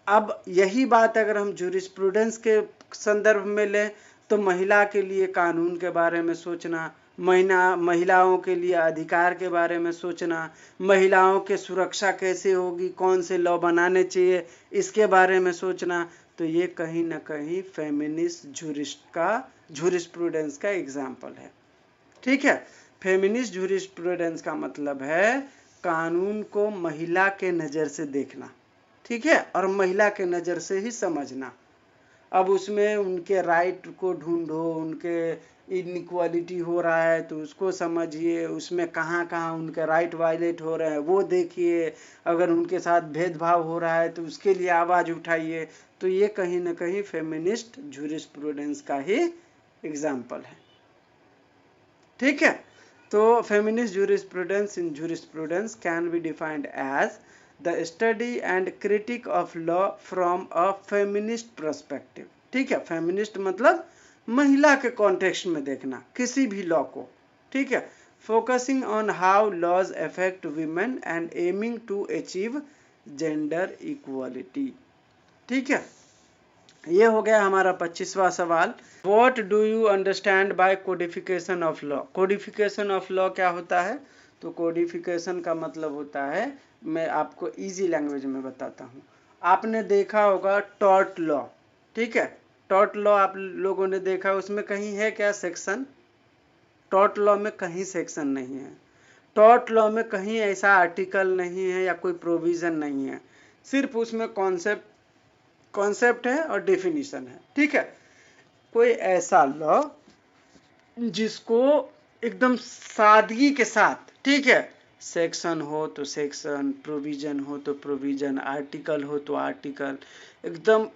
अब यही बात अगर हम जूरिस्प्रूडेंस के संदर्भ में लें तो महिला के लिए कानून के बारे में सोचना, महिलाओं के लिए अधिकार के बारे में सोचना, महिलाओं के सुरक्षा कैसे होगी, कौन से लॉ बनाने चाहिए, इसके बारे में सोचना, तो ये कहीं ना कहीं फेमिनिस्ट जूरिस्प्रूडेंस का एग्जाम्पल है। ठीक है, फेमिनिस्ट जूरिस्प्रूडेंस का मतलब है कानून को महिला के नज़र से देखना, ठीक है, और महिला के नज़र से ही समझना। अब उसमें उनके राइट को ढूंढो, उनके इनइक्वालिटी हो रहा है तो उसको समझिए, उसमें कहाँ कहाँ उनके राइट वायलेट हो रहे हैं वो देखिए, अगर उनके साथ भेदभाव हो रहा है तो उसके लिए आवाज़ उठाइए। तो ये कहीं ना कहीं फेमिनिस्ट जूरिस्प्रूडेंस का ही एग्जाम्पल है। ठीक है, तो feminist jurisprudence in jurisprudence can be defined as the study and critique of law from a feminist perspective. ठीक है, फेमिनिस्ट मतलब महिला के कॉन्टेक्स्ट में देखना किसी भी लॉ को। ठीक है, focusing on how laws affect women and aiming to achieve gender equality. ठीक है, ये हो गया हमारा 25वां सवाल। What do you understand by codification of law. Codification of law क्या होता है? तो कोडिफिकेशन का मतलब होता है, मैं आपको इजी लैंग्वेज में बताता हूँ। आपने देखा होगा टॉर्ट लॉ, ठीक है, टॉर्ट लॉ आप लोगों ने देखा, उसमें कहीं है क्या सेक्शन? टॉर्ट लॉ में कहीं सेक्शन नहीं है, टॉर्ट लॉ में कहीं ऐसा आर्टिकल नहीं है या कोई प्रोविजन नहीं है, सिर्फ उसमें कॉन्सेप्ट है और डेफिनेशन है। ठीक है, कोई ऐसा लॉ जिसको एकदम सादगी के साथ, ठीक है, सेक्शन हो तो सेक्शन, प्रोविजन हो तो प्रोविजन, आर्टिकल हो तो आर्टिकल, एकदम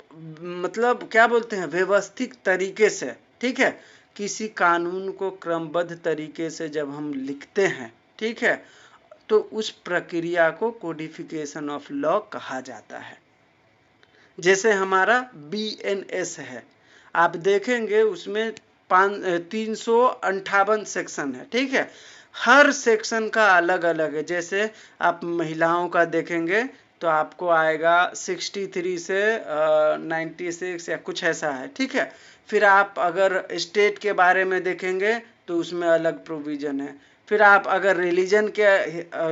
मतलब क्या बोलते हैं, व्यवस्थित तरीके से, ठीक है, किसी कानून को क्रमबद्ध तरीके से जब हम लिखते हैं, ठीक है, तो उस प्रक्रिया को कोडिफिकेशन ऑफ लॉ कहा जाता है। जैसे हमारा BNS है, आप देखेंगे उसमें 358 सेक्शन है। ठीक है, हर सेक्शन का अलग अलग है। जैसे आप महिलाओं का देखेंगे तो आपको आएगा 63 से 96 या कुछ ऐसा है। ठीक है, फिर आप अगर स्टेट के बारे में देखेंगे तो उसमें अलग प्रोविजन है। फिर आप अगर रिलीजन के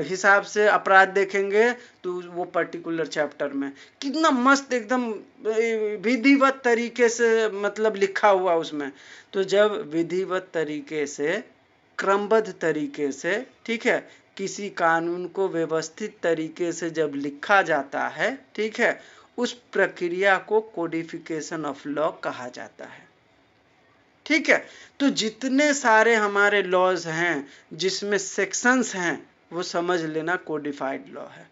हिसाब से अपराध देखेंगे तो वो पर्टिकुलर चैप्टर में कितना मस्त एकदम विधिवत तरीके से मतलब लिखा हुआ उसमें। तो जब विधिवत तरीके से, क्रमबद्ध तरीके से, ठीक है, किसी कानून को व्यवस्थित तरीके से जब लिखा जाता है, ठीक है, उस प्रक्रिया को कोडिफिकेशन ऑफ लॉ कहा जाता है। ठीक है, तो जितने सारे हमारे लॉज हैं जिसमें सेक्शंस हैं वो समझ लेना कोडिफाइड लॉ है।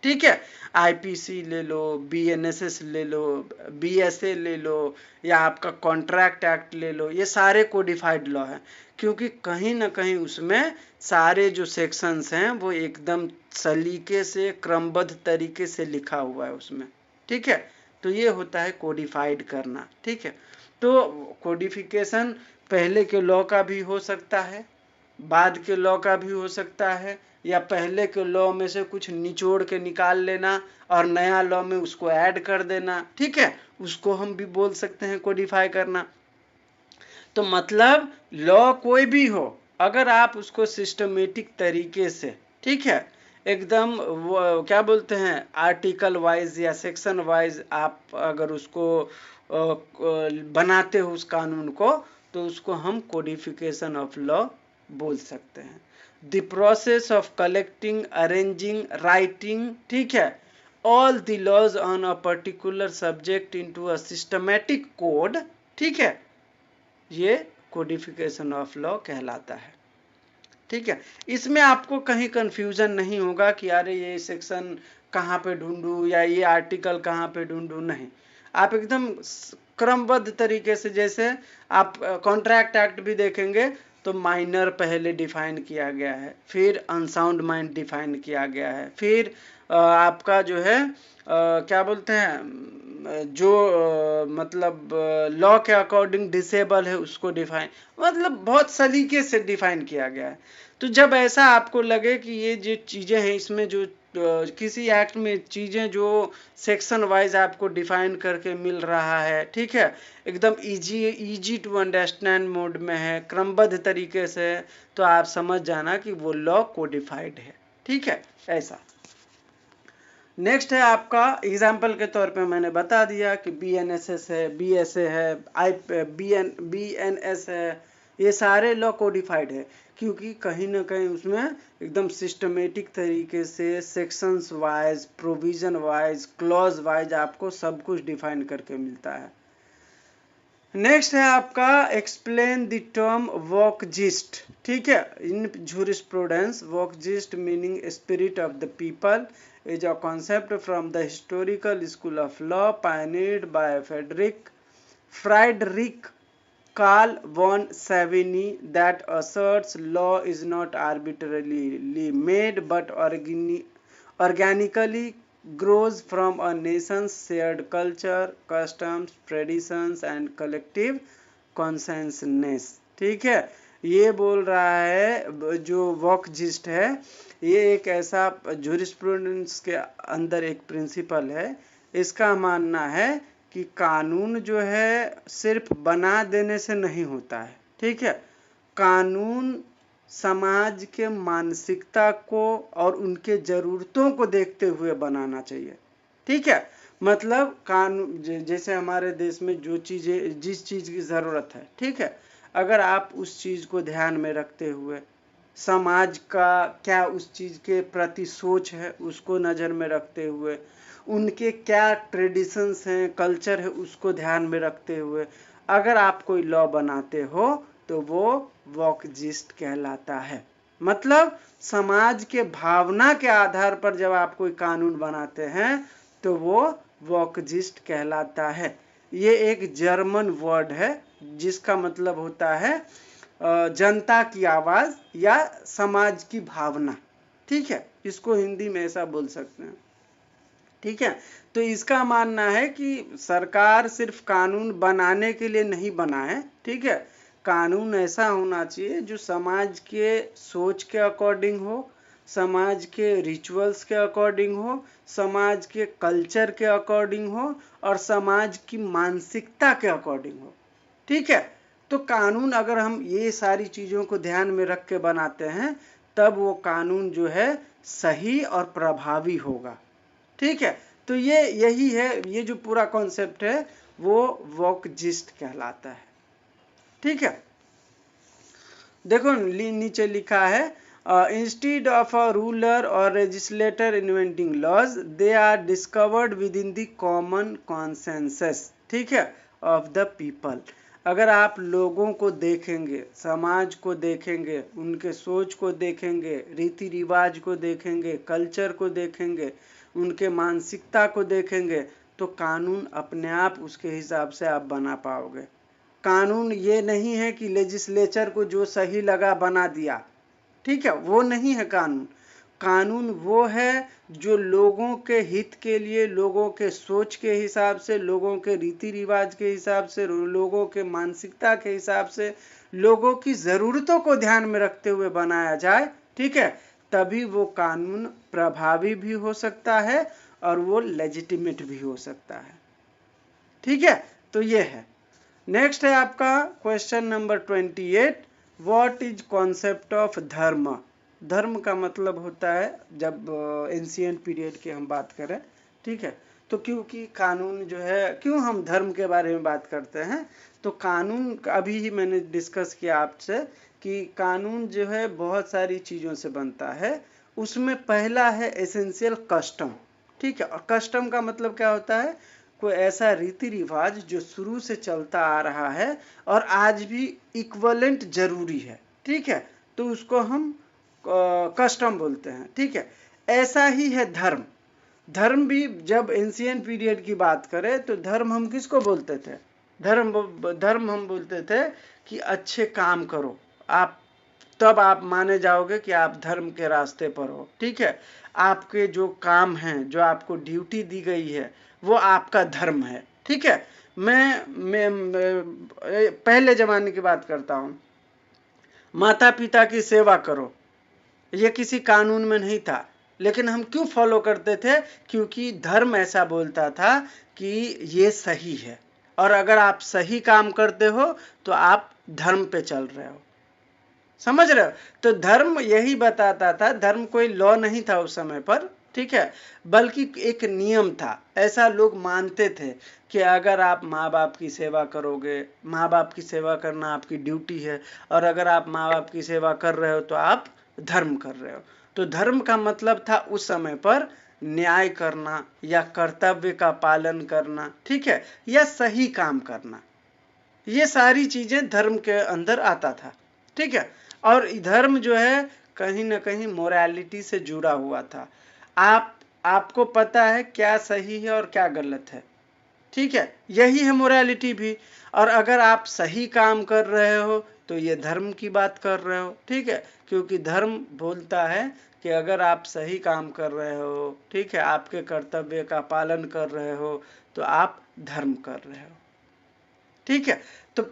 ठीक है, IPC ले लो, BNSS ले लो, BSA ले लो, या आपका कॉन्ट्रैक्ट एक्ट ले लो, ये सारे कोडिफाइड लॉ हैं, क्योंकि कहीं ना कहीं उसमें सारे जो सेक्शंस हैं वो एकदम सलीके से, क्रमबद्ध तरीके से लिखा हुआ है उसमें। ठीक है, तो ये होता है कोडिफाइड करना। ठीक है, तो कोडिफिकेशन पहले के लॉ का भी हो सकता है, बाद के लॉ का भी हो सकता है, या पहले के लॉ में से कुछ निचोड़ के निकाल लेना और नया लॉ में उसको ऐड कर देना। ठीक है, उसको हम भी बोल सकते हैं कोडिफाई करना। तो मतलब लॉ कोई भी हो, अगर आप उसको सिस्टमेटिक तरीके से, ठीक है, एकदम वो क्या बोलते हैं, आर्टिकल वाइज या सेक्शन वाइज आप अगर उसको बनाते हो उस कानून को, तो उसको हम कोडिफिकेशन ऑफ लॉ बोल सकते हैं। The process of collecting, arranging, writing, ठीक है, all the laws on a particular subject into a systematic code, ठीक है, ये कोडिफिकेशन ऑफ लॉ कहलाता है। ठीक है, इसमें आपको कहीं कंफ्यूजन नहीं होगा कि अरे ये सेक्शन कहाँ पे ढूंढूं या ये आर्टिकल कहाँ पे ढूंढूं, नहीं। आप एकदम क्रमबद्ध तरीके से, जैसे आप कॉन्ट्रैक्ट एक्ट भी देखेंगे तो माइनर पहले डिफाइन किया गया है, फिर अनसाउंड माइंड डिफाइन किया गया है, फिर आपका जो है क्या बोलते हैं, जो मतलब लॉ के अकॉर्डिंग डिसेबल है उसको डिफाइन, मतलब बहुत सलीके से डिफाइन किया गया है। तो जब ऐसा आपको लगे कि ये जो चीज़ें हैं इसमें जो किसी एक्ट में चीज़ें जो सेक्शन वाइज आपको डिफाइन करके मिल रहा है, ठीक है, एकदम इजी टू अंडरस्टैंड मोड में है, क्रमबद्ध तरीके से, तो आप समझ जाना कि वो लॉ कोडिफाइड है, ठीक है, ऐसा। नेक्स्ट है आपका एग्जाम्पल के तौर पे मैंने बता दिया कि BNSS है, BSA है, BNS है, ये सारे लॉ कोडिफाइड है, क्योंकि कहीं ना कहीं उसमें एकदम सिस्टमेटिक तरीके से sections wise, provision wise, clause wise आपको सब कुछ डिफाइन करके मिलता है। नेक्स्ट है आपका एक्सप्लेन द टर्म वोकजिस्ट, ठीक है। In jurisprudence volksgeist meaning spirit of the people is a concept from the historical school of law pioneered by Friedrich Karl von Savigny that asserts law is not arbitrarily made but organically grows from a nation's shared culture, customs, traditions and collective consciousness, ठीक है। ये बोल रहा है जो वोकजिस्ट है, ये एक ऐसा जूरिस्प्रूडेंस के अंदर एक प्रिंसिपल है। इसका मानना है कि कानून जो है सिर्फ बना देने से नहीं होता है, ठीक है। कानून समाज के मानसिकता को और उनके ज़रूरतों को देखते हुए बनाना चाहिए, ठीक है। मतलब कानून जैसे हमारे देश में जो चीज़ें, जिस चीज़ की ज़रूरत है, ठीक है, अगर आप उस चीज़ को ध्यान में रखते हुए, समाज का क्या उस चीज़ के प्रति सोच है उसको नज़र में रखते हुए, उनके क्या ट्रेडिशंस हैं, कल्चर है, उसको ध्यान में रखते हुए अगर आप कोई लॉ बनाते हो तो वो वोकजिस्ट कहलाता है। मतलब समाज के भावना के आधार पर जब आप कोई कानून बनाते हैं तो वो वोकजिस्ट कहलाता है। ये एक जर्मन वर्ड है जिसका मतलब होता है जनता की आवाज़ या समाज की भावना, ठीक है। इसको हिंदी में ऐसा बोल सकते हैं, ठीक है। तो इसका मानना है कि सरकार सिर्फ कानून बनाने के लिए नहीं बना है, ठीक है। कानून ऐसा होना चाहिए जो समाज के सोच के अकॉर्डिंग हो, समाज के रिचुअल्स के अकॉर्डिंग हो, समाज के कल्चर के अकॉर्डिंग हो और समाज की मानसिकता के अकॉर्डिंग हो, ठीक है। तो कानून अगर हम ये सारी चीज़ों को ध्यान में रख के बनाते हैं तब वो कानून जो है सही और प्रभावी होगा, ठीक है। तो ये यही है, ये जो पूरा कॉन्सेप्ट है वो वोकजिस्ट कहलाता है, ठीक है। देखो नीचे लिखा है इंस्टीड ऑफ अ रूलर और legislator inventing laws they are discovered within the common consensus, ठीक है, ऑफ द पीपल। अगर आप लोगों को देखेंगे, समाज को देखेंगे, उनके सोच को देखेंगे, रीति रिवाज को देखेंगे, कल्चर को देखेंगे, उनके मानसिकता को देखेंगे तो कानून अपने आप उसके हिसाब से आप बना पाओगे। कानून ये नहीं है कि लेजिस्लेचर को जो सही लगा बना दिया, ठीक है, वो नहीं है कानून। कानून वो है जो लोगों के हित के लिए, लोगों के सोच के हिसाब से, लोगों के रीति रिवाज के हिसाब से, लोगों के मानसिकता के हिसाब से, लोगों की ज़रूरतों को ध्यान में रखते हुए बनाया जाए, ठीक है, तभी वो कानून प्रभावी भी हो सकता है और वो लेजिटिमेट भी हो सकता है, ठीक है। तो ये है। नेक्स्ट है आपका question number 28, what is concept of धर्म। धर्म का मतलब होता है, जब एंशिएंट पीरियड की हम बात करें, ठीक है, तो क्योंकि कानून जो है, क्यों हम धर्म के बारे में बात करते हैं, तो कानून अभी ही मैंने डिस्कस किया आपसे कि कानून जो है बहुत सारी चीज़ों से बनता है। उसमें पहला है एसेंशियल कस्टम, ठीक है। और कस्टम का मतलब क्या होता है, कोई ऐसा रीति रिवाज जो शुरू से चलता आ रहा है और आज भी इक्वलेंट जरूरी है, ठीक है, तो उसको हम कस्टम बोलते हैं, ठीक है। ऐसा ही है धर्म। धर्म भी जब एंशियंट पीरियड की बात करें तो धर्म हम किसको बोलते थे? धर्म हम बोलते थे कि अच्छे काम करो, आप तब आप माने जाओगे कि आप धर्म के रास्ते पर हो। ठीक है, आपके जो काम हैं, जो आपको ड्यूटी दी गई है, वो आपका धर्म है। ठीक है, मैं पहले जमाने की बात करता हूँ। माता पिता की सेवा करो, ये किसी कानून में नहीं था, लेकिन हम क्यों फॉलो करते थे? क्योंकि धर्म ऐसा बोलता था कि ये सही है, और अगर आप सही काम करते हो तो आप धर्म पे चल रहे हो। समझ रहे हो? तो धर्म यही बताता था, धर्म कोई लॉ नहीं था उस समय पर, ठीक है, बल्कि एक नियम था। ऐसा लोग मानते थे कि अगर आप माँ बाप की सेवा करोगे, माँ बाप की सेवा करना आपकी ड्यूटी है, और अगर आप माँ बाप की सेवा कर रहे हो तो आप धर्म कर रहे हो। तो धर्म का मतलब था उस समय पर न्याय करना या कर्तव्य का पालन करना, ठीक है, या सही काम करना। ये सारी चीजें धर्म के अंदर आता था। ठीक है, और धर्म जो है कहीं ना कहीं मोरालिटी से जुड़ा हुआ था। आपको पता है क्या सही है और क्या गलत है। ठीक है, यही है मोरालिटी भी। और अगर आप सही काम कर रहे हो तो ये धर्म की बात कर रहे हो। ठीक है, क्योंकि धर्म बोलता है कि अगर आप सही काम कर रहे हो, ठीक है, आपके कर्तव्य का पालन कर रहे हो, तो आप धर्म कर रहे हो। ठीक है, तो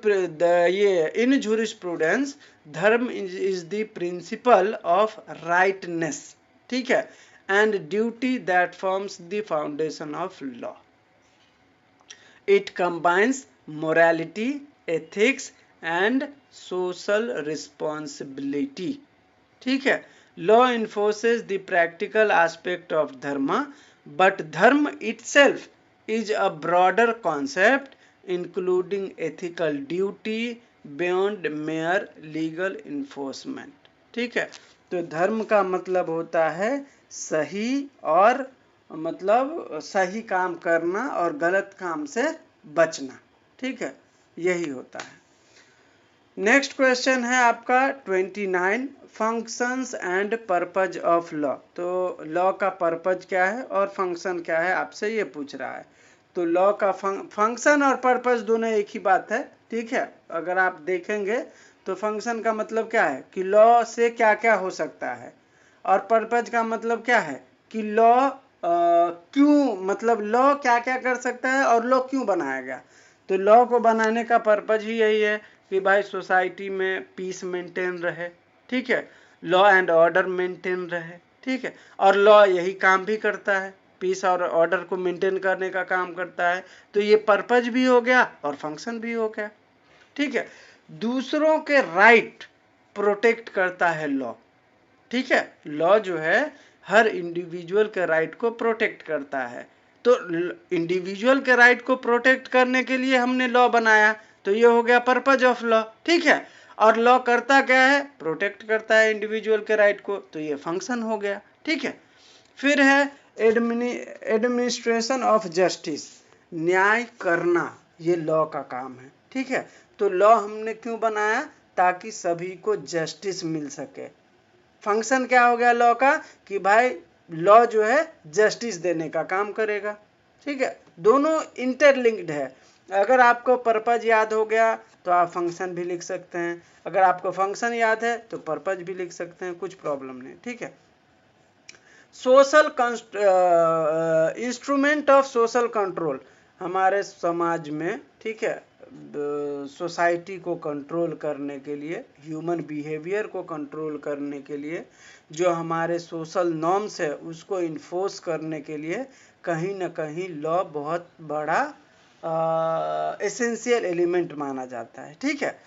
ये in jurisprudence dharma is the principle of righteousness, ठीक है, and duty that forms the foundation of law. It combines morality, ethics and social responsibility. ठीक है, law enforces the practical aspect of dharma, but dharma itself is a broader concept including ethical duty beyond mere legal enforcement। ठीक है, तो धर्म का मतलब होता है सही, और मतलब सही काम करना और गलत काम से बचना। ठीक है, यही होता है। नेक्स्ट क्वेश्चन है आपका 29, functions and purpose of law. तो लॉ का पर्पज क्या है और फंक्शन क्या है, आपसे ये पूछ रहा है। तो लॉ का फंक्शन और पर्पज दोनों एक ही बात है। ठीक है, अगर आप देखेंगे तो फंक्शन का मतलब क्या है कि लॉ से क्या क्या हो सकता है, और पर्पज का मतलब क्या है कि लॉ क्यों, मतलब लॉ क्या क्या कर सकता है और लॉ क्यों बनाया गया। तो लॉ को बनाने का पर्पज ही यही है कि भाई सोसाइटी में पीस मेंटेन रहे। ठीक है, लॉ एंड ऑर्डर मेंटेन रहे। ठीक है, और लॉ यही काम भी करता है, पीस और ऑर्डर को मेंटेन करने का काम करता है। तो ये पर्पज भी हो गया और फंक्शन भी हो गया। ठीक है, दूसरों के राइट प्रोटेक्ट करता है लॉ। ठीक है, लॉ जो है हर इंडिविजुअल के राइट को प्रोटेक्ट करता है। तो इंडिविजुअल के राइट को प्रोटेक्ट करने के लिए हमने लॉ बनाया, तो ये हो गया पर्पज ऑफ लॉ। ठीक है, और लॉ करता क्या है, प्रोटेक्ट करता है इंडिविजुअल के राइट को, तो ये फंक्शन हो गया। ठीक है, फिर है एडमिनिस्ट्रेशन ऑफ जस्टिस, न्याय करना, ये लॉ का काम है। ठीक है, तो लॉ हमने क्यों बनाया, ताकि सभी को जस्टिस मिल सके। फंक्शन क्या हो गया लॉ का कि भाई लॉ जो है जस्टिस देने का काम करेगा। ठीक है, दोनों इंटरलिंक्ड है। अगर आपको पर्पज याद हो गया तो आप फंक्शन भी लिख सकते हैं, अगर आपको फंक्शन याद है तो पर्पज भी लिख सकते हैं, कुछ प्रॉब्लम नहीं। ठीक है, social instrument of social control, हमारे समाज में, ठीक है, सोसाइटी को कंट्रोल करने के लिए, ह्यूमन बिहेवियर को कंट्रोल करने के लिए, जो हमारे सोशल नॉर्म्स है उसको इन्फोर्स करने के लिए कहीं ना कहीं लॉ बहुत बड़ा एसेंशियल एलिमेंट माना जाता है। ठीक है,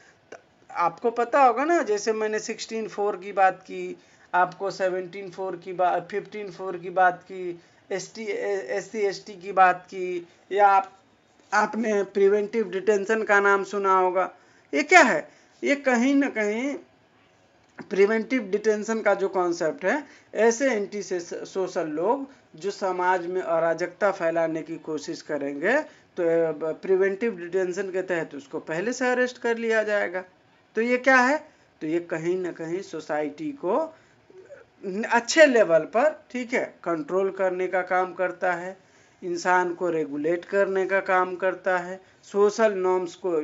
आपको पता होगा ना, जैसे मैंने 16(4) की बात की, आपको 17(4) की बात, 15(4) की बात की, SC/ST की बात की, या आपने प्रिवेंटिव डिटेंशन का नाम सुना होगा। ये क्या है, ये कहीं ना कहीं प्रिवेंटिव डिटेंशन का जो कॉन्सेप्ट है, ऐसे एंटी सोशल लोग जो समाज में अराजकता फैलाने की कोशिश करेंगे, तो प्रिवेंटिव डिटेंशन के तहत उसको पहले से अरेस्ट कर लिया जाएगा। तो ये क्या है, तो ये कहीं ना कहीं सोसाइटी को अच्छे लेवल पर, ठीक है, कंट्रोल करने का काम करता है, इंसान को रेगुलेट करने का काम करता है, सोशल नॉर्म्स को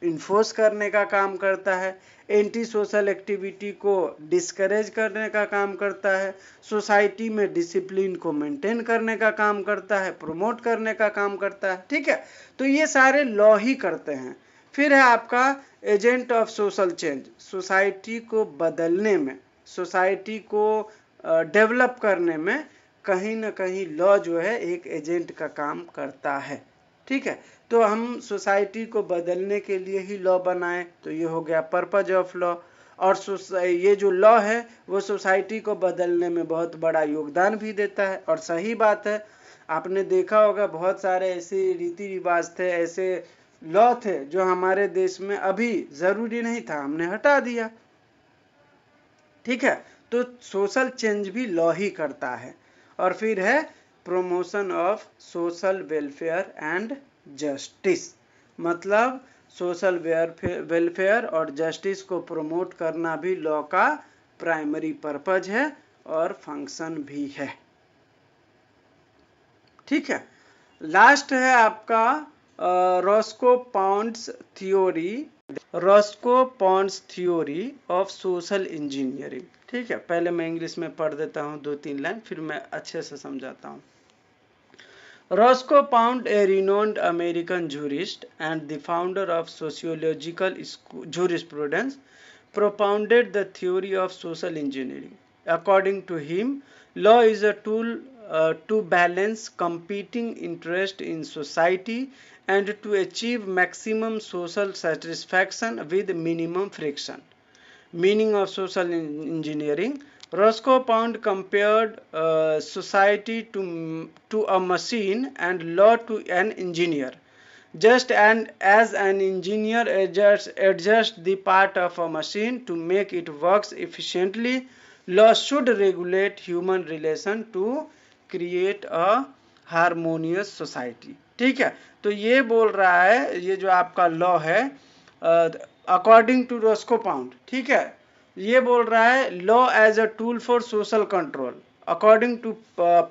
इन्फोर्स करने का काम करता है, एंटी सोशल एक्टिविटी को डिस्करेज करने का काम करता है, सोसाइटी में डिसिप्लिन को मेंटेन करने का काम करता है, प्रमोट करने का काम करता है, ठीक है। तो ये सारे लॉ ही करते हैं। फिर है आपका agent of social change, society को बदलने में, सोसाइटी को डेवलप करने में कहीं ना कहीं लॉ जो है एक एजेंट का काम करता है, ठीक है। तो हम सोसाइटी को बदलने के लिए ही लॉ बनाए, तो ये हो गया पर्पज ऑफ लॉ। और ये जो लॉ है वो सोसाइटी को बदलने में बहुत बड़ा योगदान भी देता है। और सही बात है, आपने देखा होगा बहुत सारे ऐसे रीति रिवाज थे, ऐसे लॉ थे जो हमारे देश में अभी जरूरी नहीं था, हमने हटा दिया, ठीक है। तो सोशल चेंज भी लॉ ही करता है। और फिर है promotion of social welfare and justice, मतलब सोशल वेलफेयर और जस्टिस को प्रमोट करना भी लॉ का प्राइमरी पर्पज है और फंक्शन भी है, ठीक है। लास्ट है आपका Roscoe Pound's theory, Roscoe Pound's theory of social engineering, ठीक है। पहले मैं इंग्लिश में पढ़ देता हूँ 2-3 लाइन, फिर मैं अच्छे से समझाता हूँ। Roscoe Pound, a renowned American jurist and the founder of sociological jurisprudence, propounded the theory of social engineering. According to him, law is a tool to balance competing interests in society and to achieve maximum social satisfaction with minimum friction. Meaning of social engineering: Roscoe Pound compared society to a machine and law to an engineer. Just as an engineer adjusts the part of a machine to make it work efficiently, law should regulate human relation to create a harmonious society. ठीक है, तो ये बोल रहा है, ये जो आपका लॉ है अकॉर्डिंग टू रॉस्को पाउंड, ठीक है, ये बोल रहा है law as a tool for social control. According to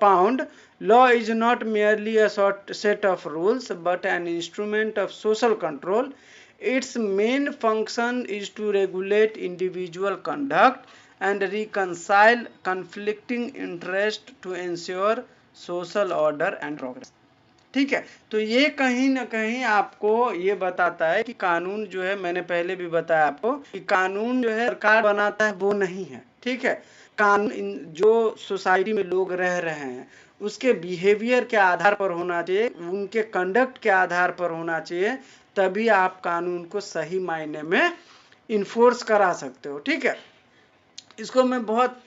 Pound, law is not merely a set of rules but an instrument of social control. Its main function is to regulate individual conduct and reconcile conflicting interests to ensure social order and progress. ठीक है, तो ये कहीं ना कहीं आपको ये बताता है कि कानून जो है, मैंने पहले भी बताया आपको कि कानून जो है सरकार बनाता है वो नहीं है, ठीक है। कानून जो सोसाइटी में लोग रह रहे हैं उसके बिहेवियर के आधार पर होना चाहिए, उनके कंडक्ट के आधार पर होना चाहिए, तभी आप कानून को सही मायने में इन्फोर्स करा सकते हो, ठीक है। इसको मैं बहुत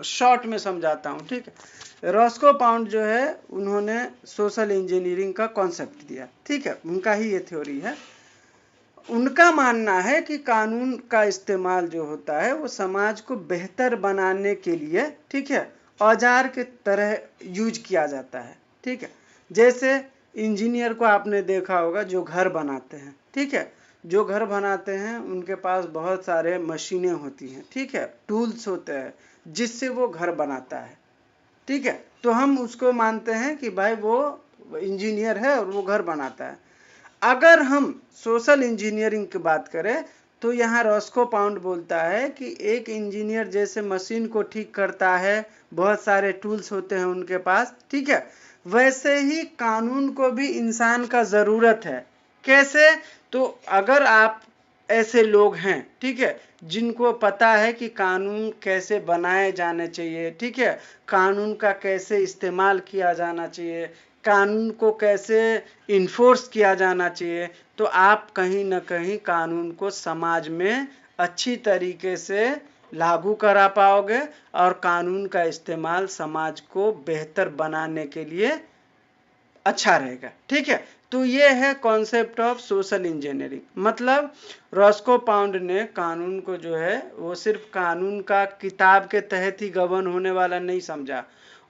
शॉर्ट में समझाता हूँ, ठीक है। रॉस्को पाउंड जो है उन्होंने सोशल इंजीनियरिंग का कॉन्सेप्ट दिया, ठीक है, उनका ही ये थ्योरी है। उनका मानना है कि कानून का इस्तेमाल जो होता है वो समाज को बेहतर बनाने के लिए, ठीक है, औजार के तरह यूज किया जाता है, ठीक है। जैसे इंजीनियर को आपने देखा होगा जो घर बनाते हैं, ठीक है, जो घर बनाते हैं उनके पास बहुत सारे मशीनें होती हैं, ठीक है, टूल्स होते हैं जिससे वो घर बनाता है, ठीक है। तो हम उसको मानते हैं कि भाई वो इंजीनियर है और वो घर बनाता है। अगर हम सोशल इंजीनियरिंग की बात करें तो यहाँ रॉस्को पाउंड बोलता है कि एक इंजीनियर जैसे मशीन को ठीक करता है, बहुत सारे टूल्स होते हैं उनके पास, ठीक है, वैसे ही कानून को भी इंसान का ज़रूरत है। कैसे? तो अगर आप ऐसे लोग हैं, ठीक है, जिनको पता है कि कानून कैसे बनाए जाने चाहिए, ठीक है, कानून का कैसे इस्तेमाल किया जाना चाहिए, कानून को कैसे इन्फोर्स किया जाना चाहिए, तो आप कहीं ना कहीं कानून को समाज में अच्छी तरीके से लागू करा पाओगे और कानून का इस्तेमाल समाज को बेहतर बनाने के लिए अच्छा रहेगा, ठीक है। तो ये है कॉन्सेप्ट ऑफ सोशल इंजीनियरिंग। मतलब रॉस्को पाउंड ने कानून को जो है वो सिर्फ कानून का किताब के तहत ही गवर्न होने वाला नहीं समझा,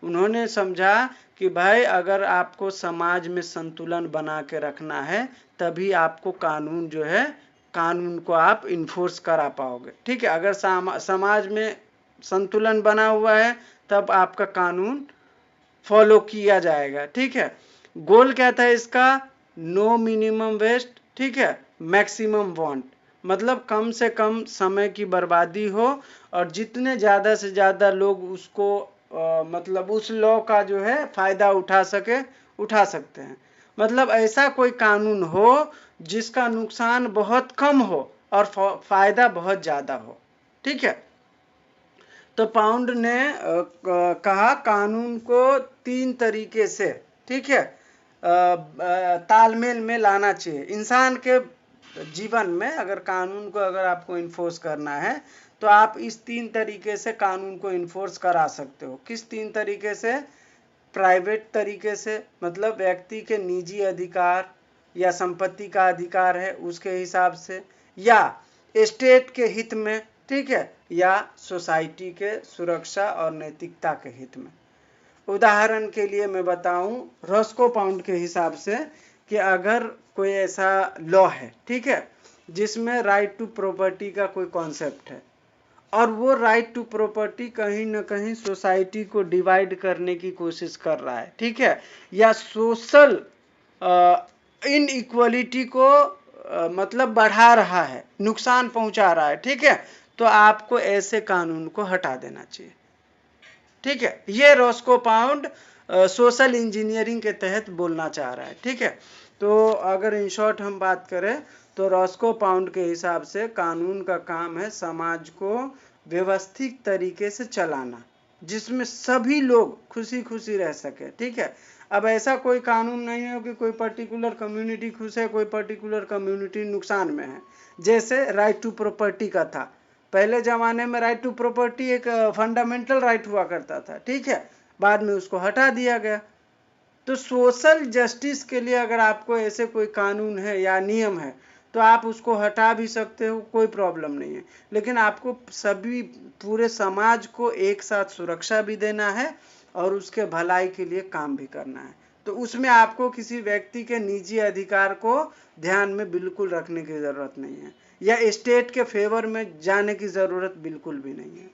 उन्होंने समझा कि भाई अगर आपको समाज में संतुलन बना के रखना है तभी आपको कानून जो है, कानून को आप इन्फोर्स करा पाओगे, ठीक है। अगर समाज में संतुलन बना हुआ है तब आपका कानून फॉलो किया जाएगा। ठीक है, गोल क्या था इसका, नो मिनिमम वेस्ट, ठीक है, मैक्सिमम वांट, मतलब कम से कम समय की बर्बादी हो और जितने ज़्यादा से ज़्यादा लोग उसको मतलब उस लॉ का जो है फायदा उठा सकते हैं। मतलब ऐसा कोई कानून हो जिसका नुकसान बहुत कम हो और फायदा बहुत ज़्यादा हो। ठीक है, तो पाउंड ने कहा कानून को 3 तरीके से, ठीक है, तालमेल में लाना चाहिए। इंसान के जीवन में अगर कानून को अगर आपको इन्फोर्स करना है तो आप इस 3 तरीके से कानून को इन्फोर्स करा सकते हो। किस 3 तरीके से, प्राइवेट तरीके से, मतलब व्यक्ति के निजी अधिकार या संपत्ति का अधिकार है उसके हिसाब से, या स्टेट के हित में, ठीक है, या सोसाइटी के सुरक्षा और नैतिकता के हित में। उदाहरण के लिए मैं बताऊं, रॉस्को पाउंड के हिसाब से कि अगर कोई ऐसा लॉ है, ठीक है, जिसमें राइट टू प्रॉपर्टी का कोई कॉन्सेप्ट है और वो राइट टू प्रॉपर्टी कहीं ना कहीं सोसाइटी को डिवाइड करने की कोशिश कर रहा है, ठीक है, या सोशल इनइक्वालिटी को मतलब बढ़ा रहा है, नुकसान पहुंचा रहा है, ठीक है, तो आपको ऐसे कानून को हटा देना चाहिए। ठीक है, ये रॉस्को पाउंड सोशल इंजीनियरिंग के तहत बोलना चाह रहा है। ठीक है, तो अगर इन शॉर्ट हम बात करें तो रॉस्को पाउंड के हिसाब से कानून का काम है समाज को व्यवस्थित तरीके से चलाना जिसमें सभी लोग खुशी खुशी रह सके। ठीक है, अब ऐसा कोई कानून नहीं है कि कोई पर्टिकुलर कम्युनिटी खुश है, कोई पर्टिकुलर कम्युनिटी नुकसान में है। जैसे राइट टू प्रॉपर्टी का था, पहले जमाने में राइट टू प्रॉपर्टी एक फंडामेंटल राइट हुआ करता था, ठीक है, बाद में उसको हटा दिया गया। तो सोशल जस्टिस के लिए अगर आपको ऐसे कोई कानून है या नियम है तो आप उसको हटा भी सकते हो, कोई प्रॉब्लम नहीं है, लेकिन आपको सभी पूरे समाज को एक साथ सुरक्षा भी देना है और उसके भलाई के लिए काम भी करना है। तो उसमें आपको किसी व्यक्ति के निजी अधिकार को ध्यान में बिल्कुल रखने की ज़रूरत नहीं है या स्टेट के फेवर में जाने की ज़रूरत बिल्कुल भी नहीं है।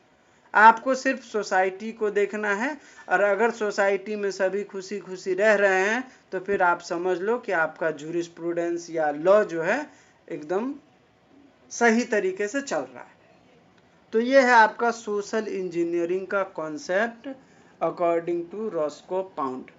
आपको सिर्फ सोसाइटी को देखना है और अगर सोसाइटी में सभी खुशी खुशी रह रहे हैं तो फिर आप समझ लो कि आपका जूरिस्प्रूडेंस या लॉ जो है एकदम सही तरीके से चल रहा है। तो ये है आपका सोशल इंजीनियरिंग का concept according to Roscoe pound.